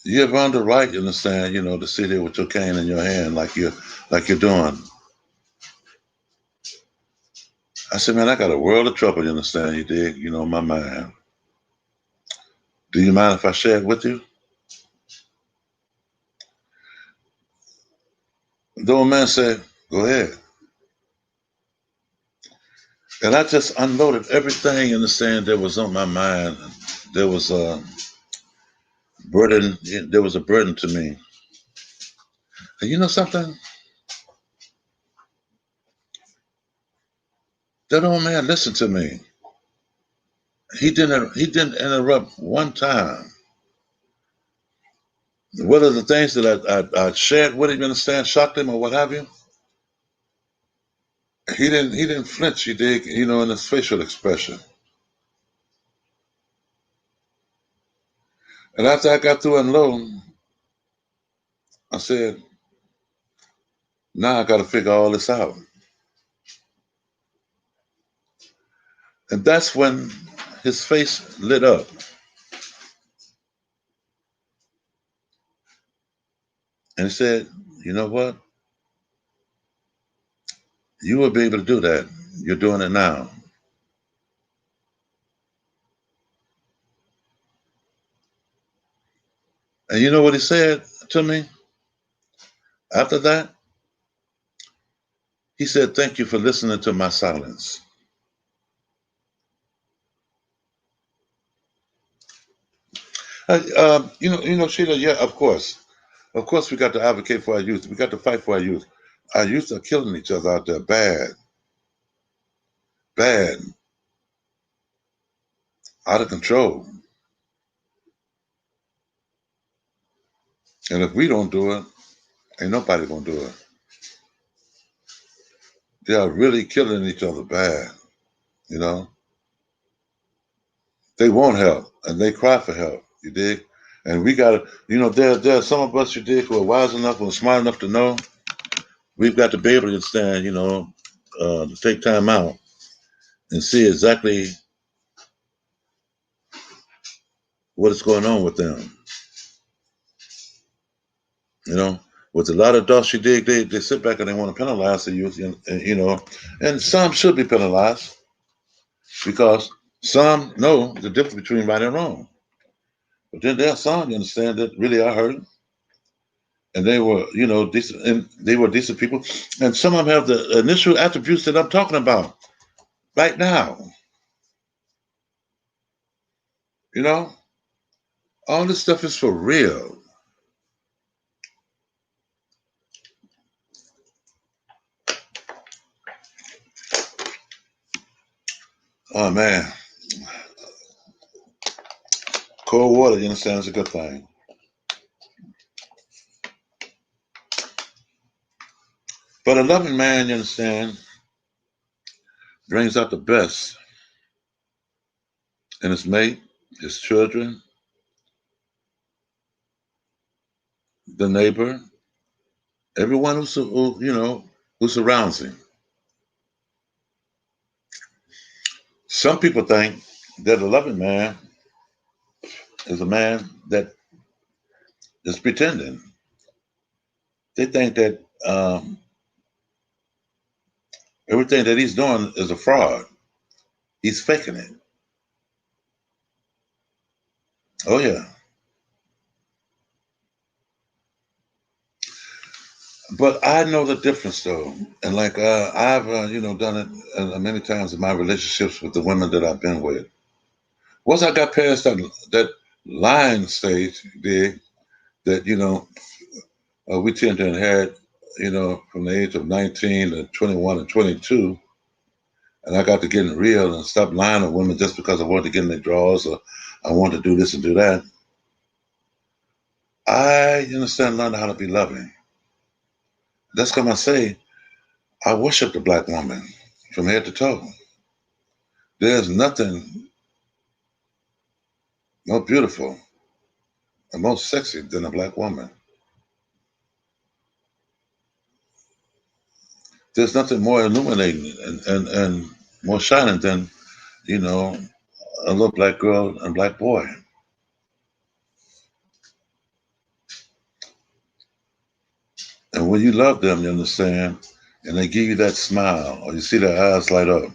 You have earned the right, you understand, to sit here with your cane in your hand like you're doing. I said, man, I got a world of trouble, you understand, you dig, in my mind. Do you mind if I share it with you? The old man said, go ahead. And I just unloaded everything, you understand, that was on my mind. There was a burden, there was a burden to me. And you know something? That old man listened to me. He didn't interrupt one time. Whether the things that I shared with him, you understand, shocked him or what have you, he didn't flinch, he did, in his facial expression. And after I got through unloading, I said, now I gotta figure all this out. And that's when his face lit up. And he said, you know what? You will be able to do that. You're doing it now. And you know what he said to me after that? He said, thank you for listening to my silence. Sheila, yeah, of course. Of course, we got to advocate for our youth. We got to fight for our youth. Our youth are killing each other out there bad, bad, out of control. And if we don't do it, ain't nobody gonna do it. They are really killing each other bad, you know. They want help and they cry for help, you dig? And we gotta, there are some of us, you dig, who are wise enough and smart enough to know we've got to be able to understand, to take time out and see exactly what is going on with them. You know, with a lot of adults, you dig, they sit back and they want to penalize the youth, and some should be penalized because some know the difference between right and wrong. But then there are some, you understand, that really are hurting, and they were, decent, and they were decent people, and some of them have the initial attributes that I'm talking about right now. You know, all this stuff is for real. Oh man, cold water. water, you understand, is a good thing. But a loving man, you understand, brings out the best in his mate, his children, the neighbor, everyone who surrounds him. Some people think that a loving man is a man that is pretending. They think that everything that he's doing is a fraud. He's faking it. Oh yeah. But I know the difference though, and like I've done it many times in my relationships with the women that I've been with. Once I got past that lying stage, that we tend to inherit, from the age of 19 to 21 and 22, and I got to getting real and stop lying to women just because I wanted to get in their drawers or I wanted to do this and do that. I understand, learn how to be loving. That's come I say, I worship the black woman from head to toe. There's nothing more beautiful and more sexy than a black woman. There's nothing more illuminating and more shining than, you know, a little black girl and black boy. And when you love them, you understand, and they give you that smile or you see their eyes light up.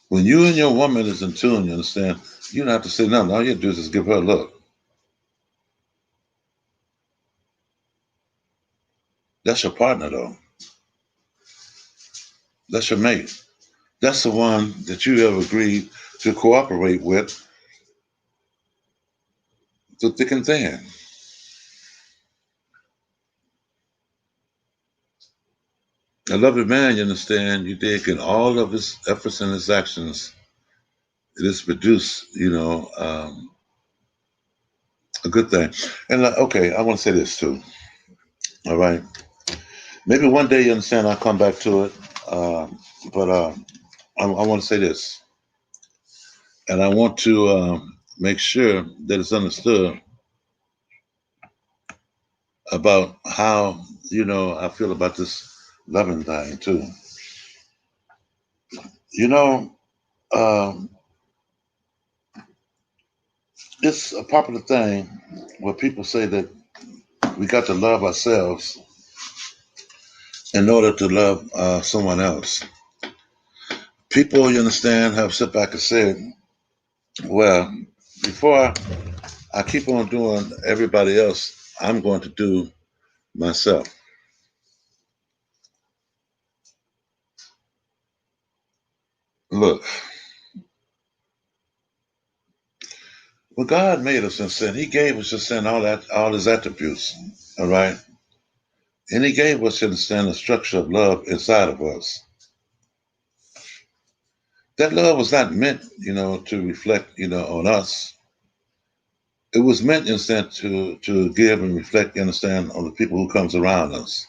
When you and your woman is in tune, you understand, you don't have to say nothing. All you have to do is just give her a look. That's your partner, though. That's your mate. That's the one that you have agreed to cooperate with through thick and thin. A loving man, you understand, you dig in all of his efforts and his actions, it is produce, a good thing. And okay, I want to say this too. All right. Maybe one day you understand I'll come back to it. But I want to say this. And I want to make sure that it's understood about how, I feel about this loving thing too. You know, um, it's a popular thing where people say that we got to love ourselves in order to love someone else. People, you understand, have sit back and said, well, before I keep on doing everybody else, I'm going to do myself. Look, when God made us in sin, He gave us in sin all His attributes, all right, and He gave us, you understand, the structure of love inside of us. That love was not meant, to reflect, on us. It was meant instead to give and reflect, you understand, on the people who comes around us.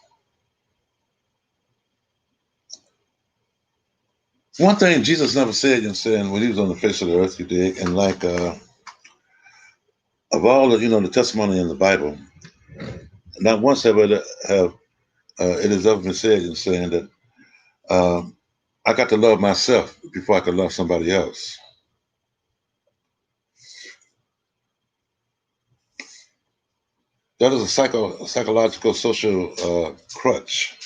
One thing Jesus never said, you understand, when He was on the face of the earth, you dig, and like of all the, the testimony in the Bible, not once have it has ever been said, in saying that I got to love myself before I could love somebody else. That is a psychological social crutch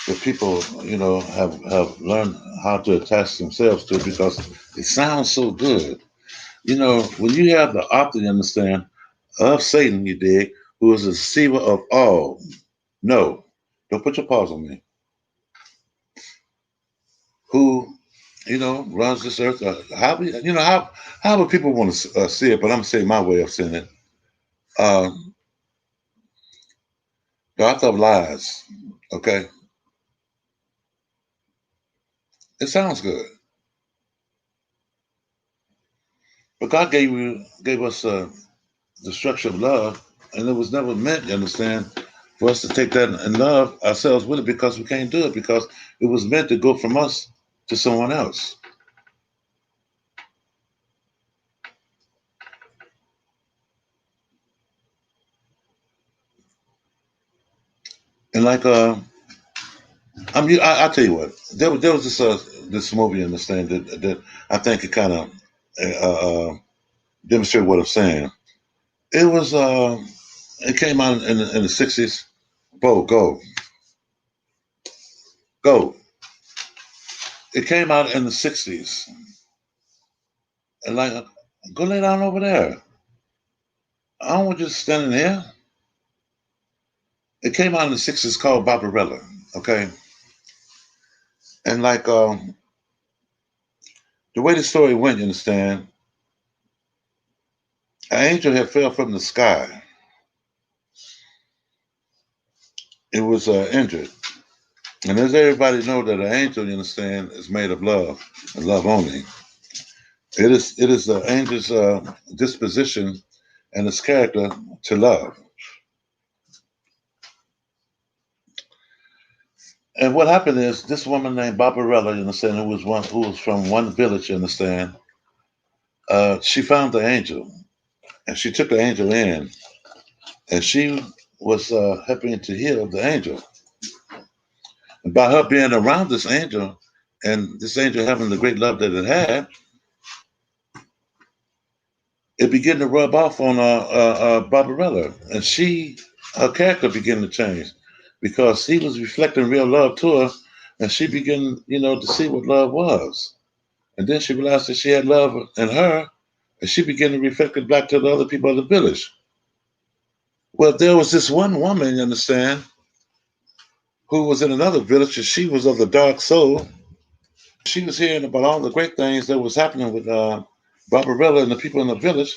that people, have learned how to attach themselves to because it sounds so good. When you have the author, you understand, of Satan, you dig, who is the deceiver of all. No, don't put your paws on me. Who, runs this earth? How would people want to see it? But I'm gonna say my way of seeing it. Uh, the author of lies. Okay, it sounds good. But God gave us the structure of love, and it was never meant, you understand, for us to take that and love ourselves with it, because we can't do it, because it was meant to go from us to someone else. And like I tell you what, there was this movie, understand, that I think it kind of demonstrated what I'm saying. It was it came out in the '60s. Bo, go. It came out in the '60s, and like, go lay down over there. I don't want you standing here. It came out in the '60s, called Barbarella. Okay, and like the way the story went, you understand, an angel had fell from the sky. It was injured. And as everybody know that an angel, you understand, is made of love and love only. It is the angel's disposition and its character to love. And what happened is, this woman named Barbarella, you understand, who was from one village, you understand, she found the angel, and she took the angel in, and she was helping to heal the angel. And by her being around this angel, and this angel having the great love that it had, it began to rub off on Barbarella, and her character began to change, because he was reflecting real love to her, and she began, to see what love was, and then she realized that she had love in her, and she began to reflect it back to the other people of the village. Well, there was this one woman, you understand, who was in another village, and she was of the dark soul. She was hearing about all the great things that was happening with Barbarella and the people in the village,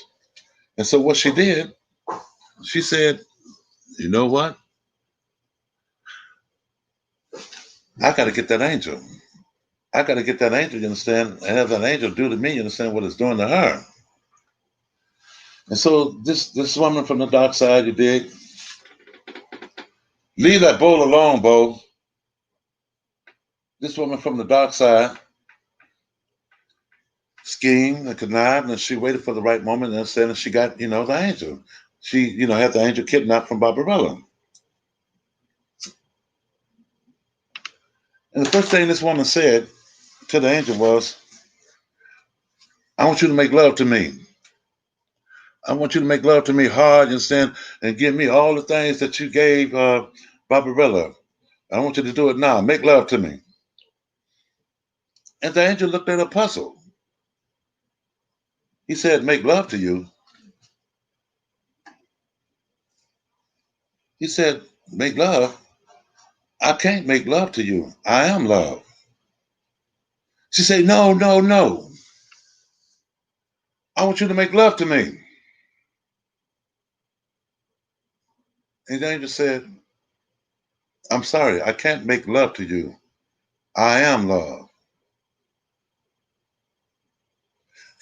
and so what she did, she said, "You know what? I got to get that angel. I got to get that angel, you understand, and have that angel do to me, you understand, what it's doing to her." And so this woman from the dark side, you dig, leave that bowl alone, Bo. This woman from the dark side schemed and connived, and she waited for the right moment, and understand, and she got, the angel. She, had the angel kidnapped from Barbarella. And the first thing this woman said to the angel was, "I want you to make love to me. I want you to make love to me hard, you understand, and give me all the things that you gave Barbarella. I want you to do it now. Make love to me." And the angel looked at her puzzled. He said, "Make love to you?" He said, "Make love? I can't make love to you. I am love." She said, "No, no, no. I want you to make love to me." And the angel said, "I'm sorry, I can't make love to you. I am love."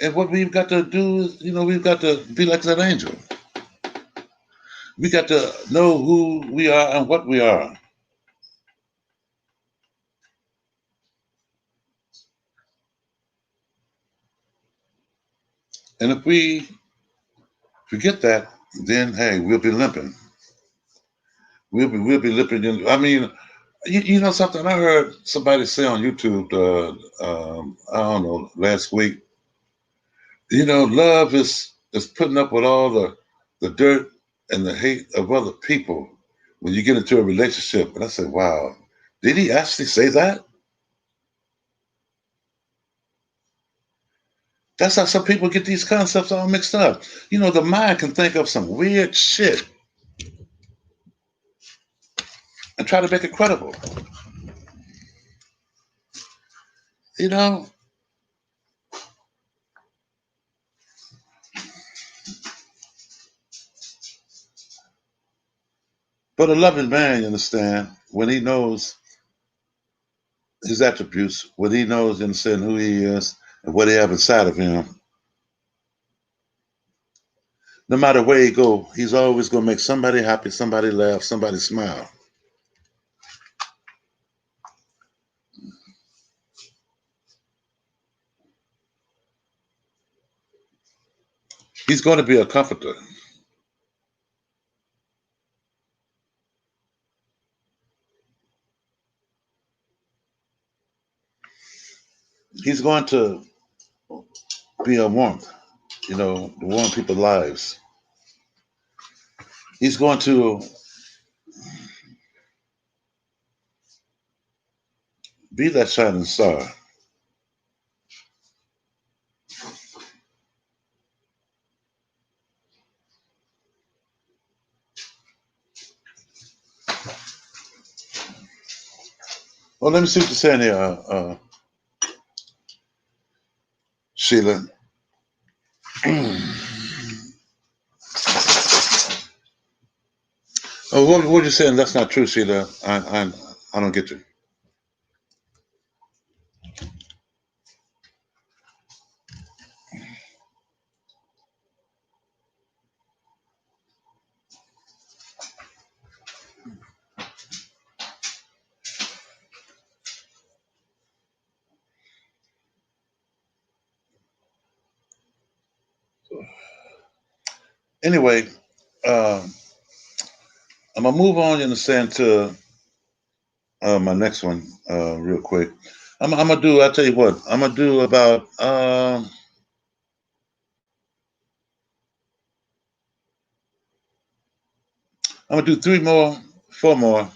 And what we've got to do is, we've got to be like that angel. We got to know who we are and what we are. And if we forget that, then hey, we'll be limping. We'll be limping. I mean, you know something? I heard somebody say on YouTube, I don't know, last week. Love is putting up with all the dirt and the hate of other people when you get into a relationship. And I said, wow, did he actually say that? That's how some people get these concepts all mixed up. The mind can think of some weird shit and try to make it credible. You know, but a loving man, you understand, when he knows his attributes, when he knows, you understand, who he is and what he have inside of him, No matter where he go, he's always gonna make somebody happy, somebody laugh, somebody smile. He's going to be a comforter. He's going to be a warmth, to warm people's lives. He's going to be that shining star. Well, let me see what you're saying here, Sheila. Oh, what you saying? That's not true, Sheila. I don't get you. Anyway, uh, I'm gonna move on. You understand to my next one, real quick. I'm gonna do. I'll tell you what. I'm gonna do about. I'm gonna do three more, four more.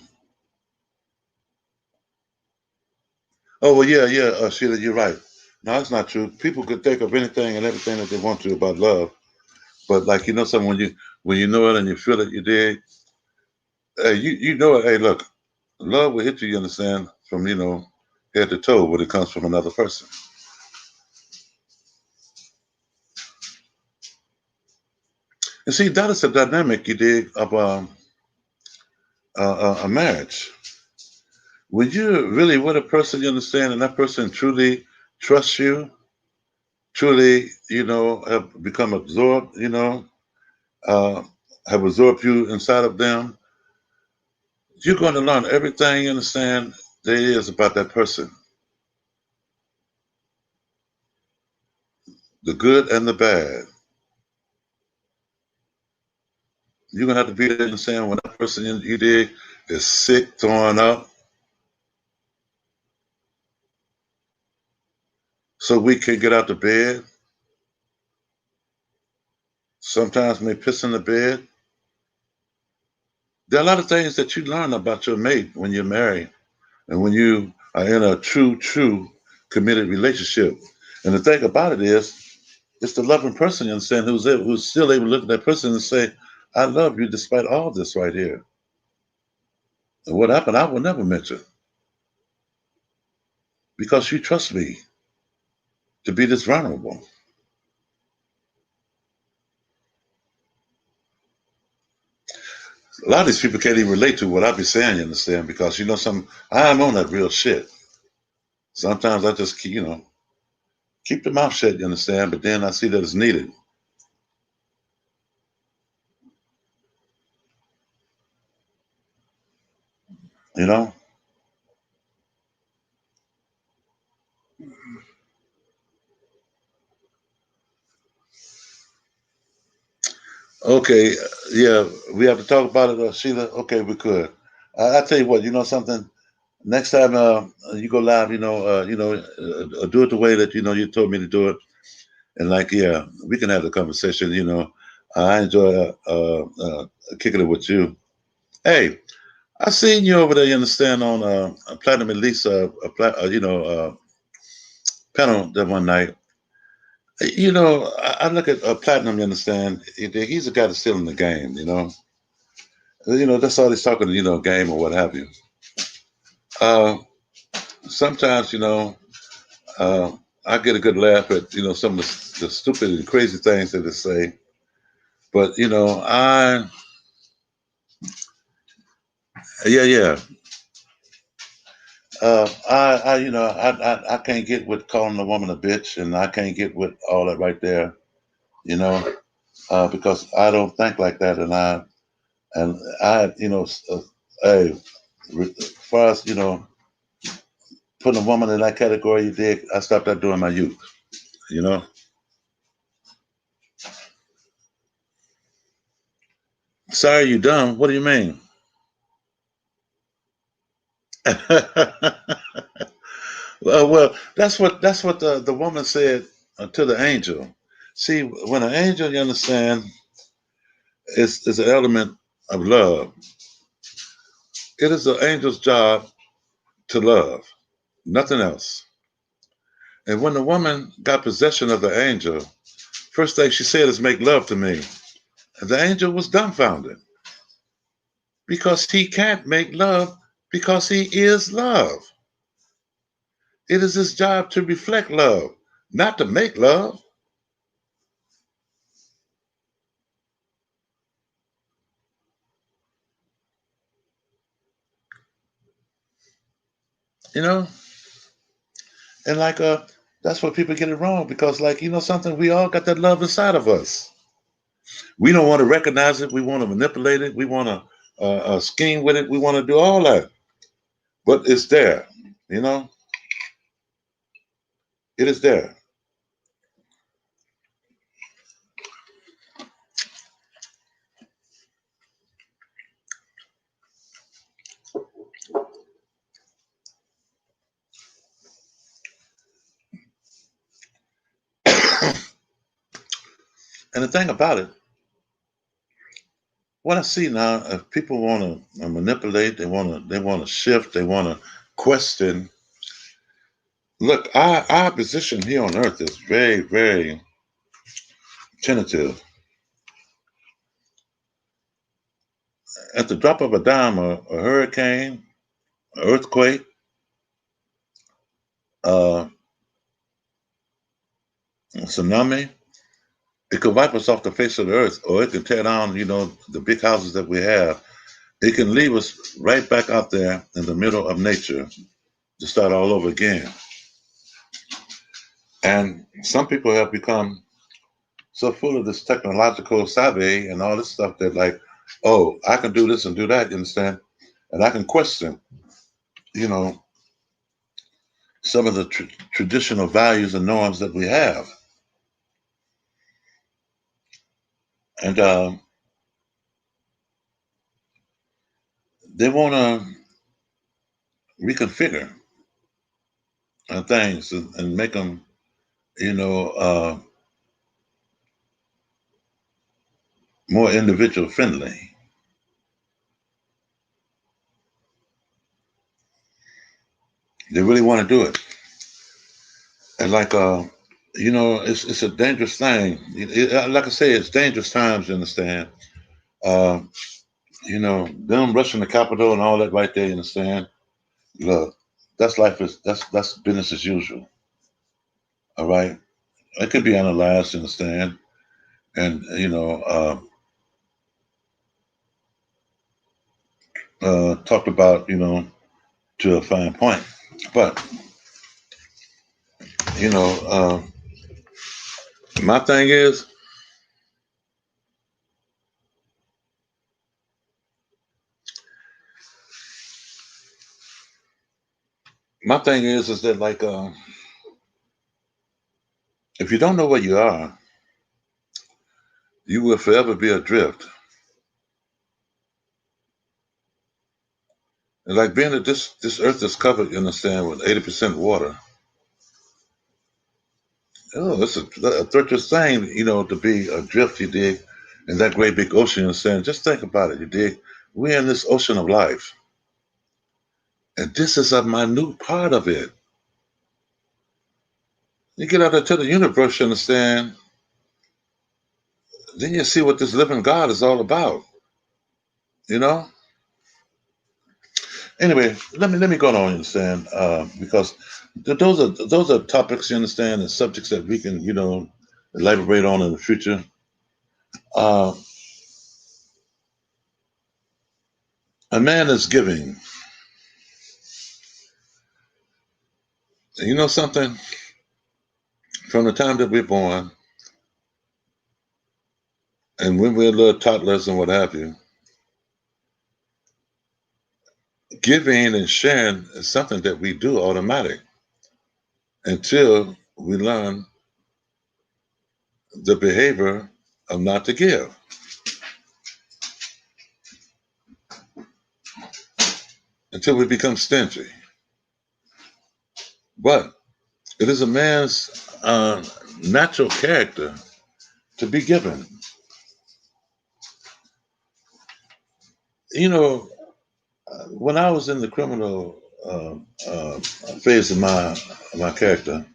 Oh well, yeah, yeah, Sheila, you're right. No, that's not true. People could think of anything and everything that they want to about love, but like something when you know it and you feel it, you dig. Hey, you know it. Hey, look, love will hit you. You understand from head to toe when it comes from another person. And see, that is a dynamic you dig of a marriage. When you're really with a person, you understand, and that person truly trusts you, truly, have become absorbed, uh, have absorbed you inside of them, you're going to learn everything you understand there is about that person, the good and the bad. You're going to have to be there and saying when that person you dig is sick, throwing up, so we can get out the bed. Sometimes may piss in the bed. There are a lot of things that you learn about your mate when you're married and when you are in a true committed relationship. And the thing about it is, it's the loving person, you understand, who's still able to look at that person and say, I love you despite all this right here. And what happened, I will never mention because you trust me to be this vulnerable. A lot of these people can't even relate to what I be saying, you understand, because I'm on that real shit. Sometimes I just keep the mouth shut, you understand, but then I see that it's needed, you know? Okay, yeah, we have to talk about it, Sheila. Okay, we could. I tell you what, you know something. Next time you go live, do it the way that you told me to do it, and like, yeah, we can have the conversation. I enjoy kicking it with you. Hey, I seen you over there. You understand on Platinum Elise, panel that one night. I look at Platinum. You understand? He's a guy that's still in the game. That's all he's talking. Game or what have you. Uh, Sometimes, uh, I get a good laugh at some of the stupid and crazy things that they say. But yeah, yeah. I can't get with calling a woman a bitch, and I can't get with all that right there. You know, because I don't think like that, and I, hey, as far as putting a woman in that category, you dig? I stopped that during my youth. You know. Sorry, you dumb. What do you mean? Well, that's what the woman said to the angel. See, when an angel, you understand, is an element of love. It is the angel's job to love, nothing else. And when the woman got possession of the angel, first thing she said is, "Make love to me." And the angel was dumbfounded because he can't make love because he is love. It is his job to reflect love, not to make love. You know, and that's where people get it wrong because, something, we all got that love inside of us. We don't want to recognize it. We want to manipulate it. We want to scheme with it. We want to do all that, but it's there. You know, it is there. And the thing about it, what I see now, if people want to manipulate, they want to shift, they want to question. Look, our position here on Earth is very, very tentative. At the drop of a dime, a hurricane, an earthquake, a tsunami, it could wipe us off the face of the earth, or it can tear down, the big houses that we have. It can leave us right back out there in the middle of nature to start all over again. And some people have become so full of this technological savvy and all this stuff that, like, oh, I can do this and do that, you understand? And I can question, you know, some of the traditional values and norms that we have. And they want to reconfigure things and make them, you know, uh, more individual friendly. They really want to do it. And it's a dangerous thing. Like I say, it's dangerous times. You understand? Uh, them rushing the Capitol and all that right there. You understand? Look, that's business as usual. All right, it could be analyzed. You understand? And talked about. To a fine point. But you know, uh, my thing is, is that, if you don't know where you are, you will forever be adrift. And like being that this earth is covered, you understand, with 80% water. Oh, it's a treacherous thing, to be adrift, you dig, in that great big ocean, you understand. Just think about it, you dig. We're in this ocean of life, and this is a minute part of it. You get out there to the universe, you understand, then you see what this living God is all about, you know. Anyway, let me go on, understand, because those are topics, you understand, and subjects that we can, elaborate on in the future. Uh, a man is giving. You know something? From the time that we're born, And when we're little toddlers and what have you, giving and sharing is something that we do automatic until we learn the behavior of not to give, until we become stingy. But it is a man's natural character to be given. You know, when I was in the criminal phase of my character,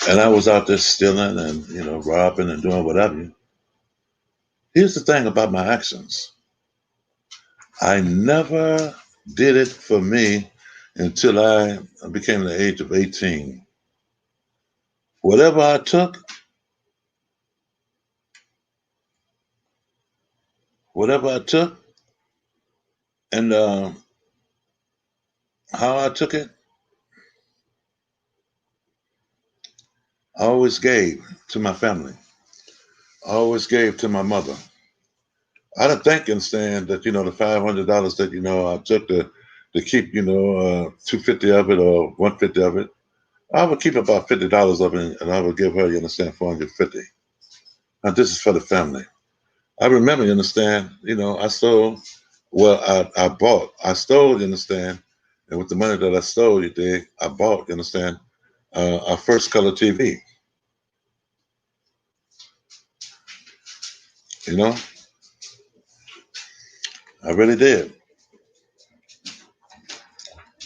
and I was out there stealing and robbing and doing whatever. Here's the thing about my actions: I never did it for me until I became the age of 18. Whatever I took, whatever I took, and how I took it, I always gave to my family. I always gave to my mother. I didn't think and stand that the $500 that I took to keep 250 of it or 150 of it. I would keep about $50 of it, and I would give her, 450. Now this is for the family. I remember, I stole. Well, I bought. I stole, and with the money that I stole, I bought, our first color TV. You know, I really did.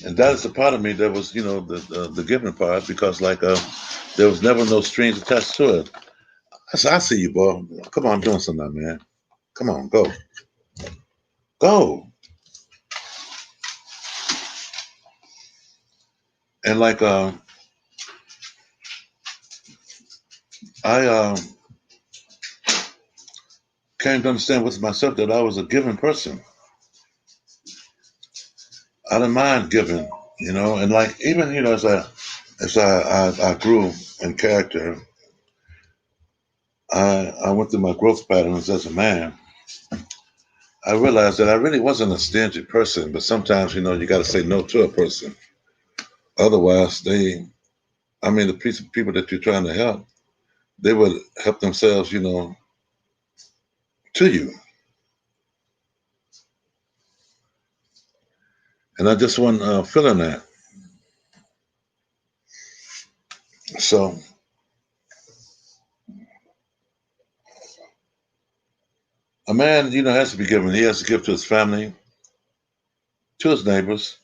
And that is the part of me that was, the giving part, because there was never no strings attached to it. I said, I see you, boy. Come on, I'm doing something now, man. Come on, go. Go. And I came to understand with myself that I was a giving person. I didn't mind giving, and even, as I grew in character, I went through my growth patterns as a man. I realized that I really wasn't a stingy person, but sometimes, you got to say no to a person. Otherwise, the people that you're trying to help, they would help themselves, to you. And I just wasn't feeling that. So a man, has to be given. He has to give to his family, to his neighbors,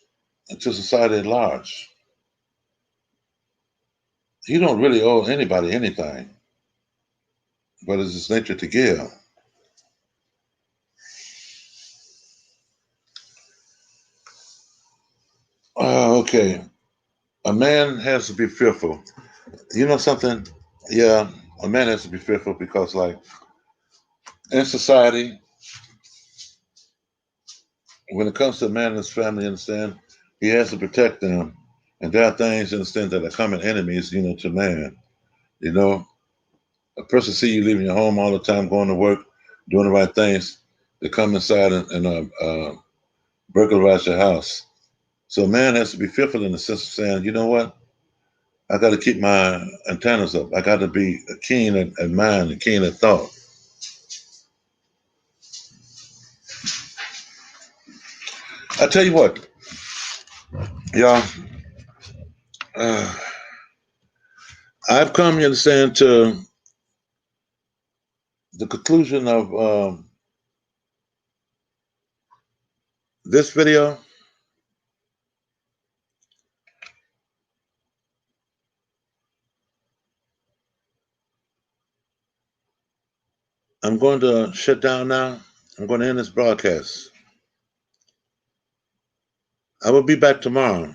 and to society at large. He don't really owe anybody anything, but it's his nature to give. Okay. A man has to be fearful. You know something? Yeah, a man has to be fearful because, in society, when it comes to a man and his family, understand, he has to protect them. And there are things, understand, that are common enemies, to man. You know, a person see you leaving your home all the time, going to work, doing the right things, they come inside and burglarize your house. So a man has to be fearful in the sense of saying, you know what? I got to keep my antennas up. I got to be keen at mind and keen at thought. I tell you what, y'all, uh, I've come, you understand, to the conclusion of this video. I'm going to shut down now. I'm going to end this broadcast. I will be back tomorrow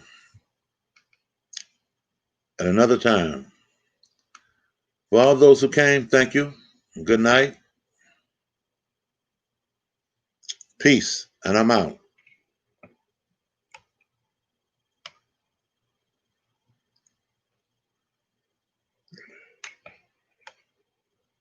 at another time. For all those who came, thank you. Good night. Peace. And I'm out.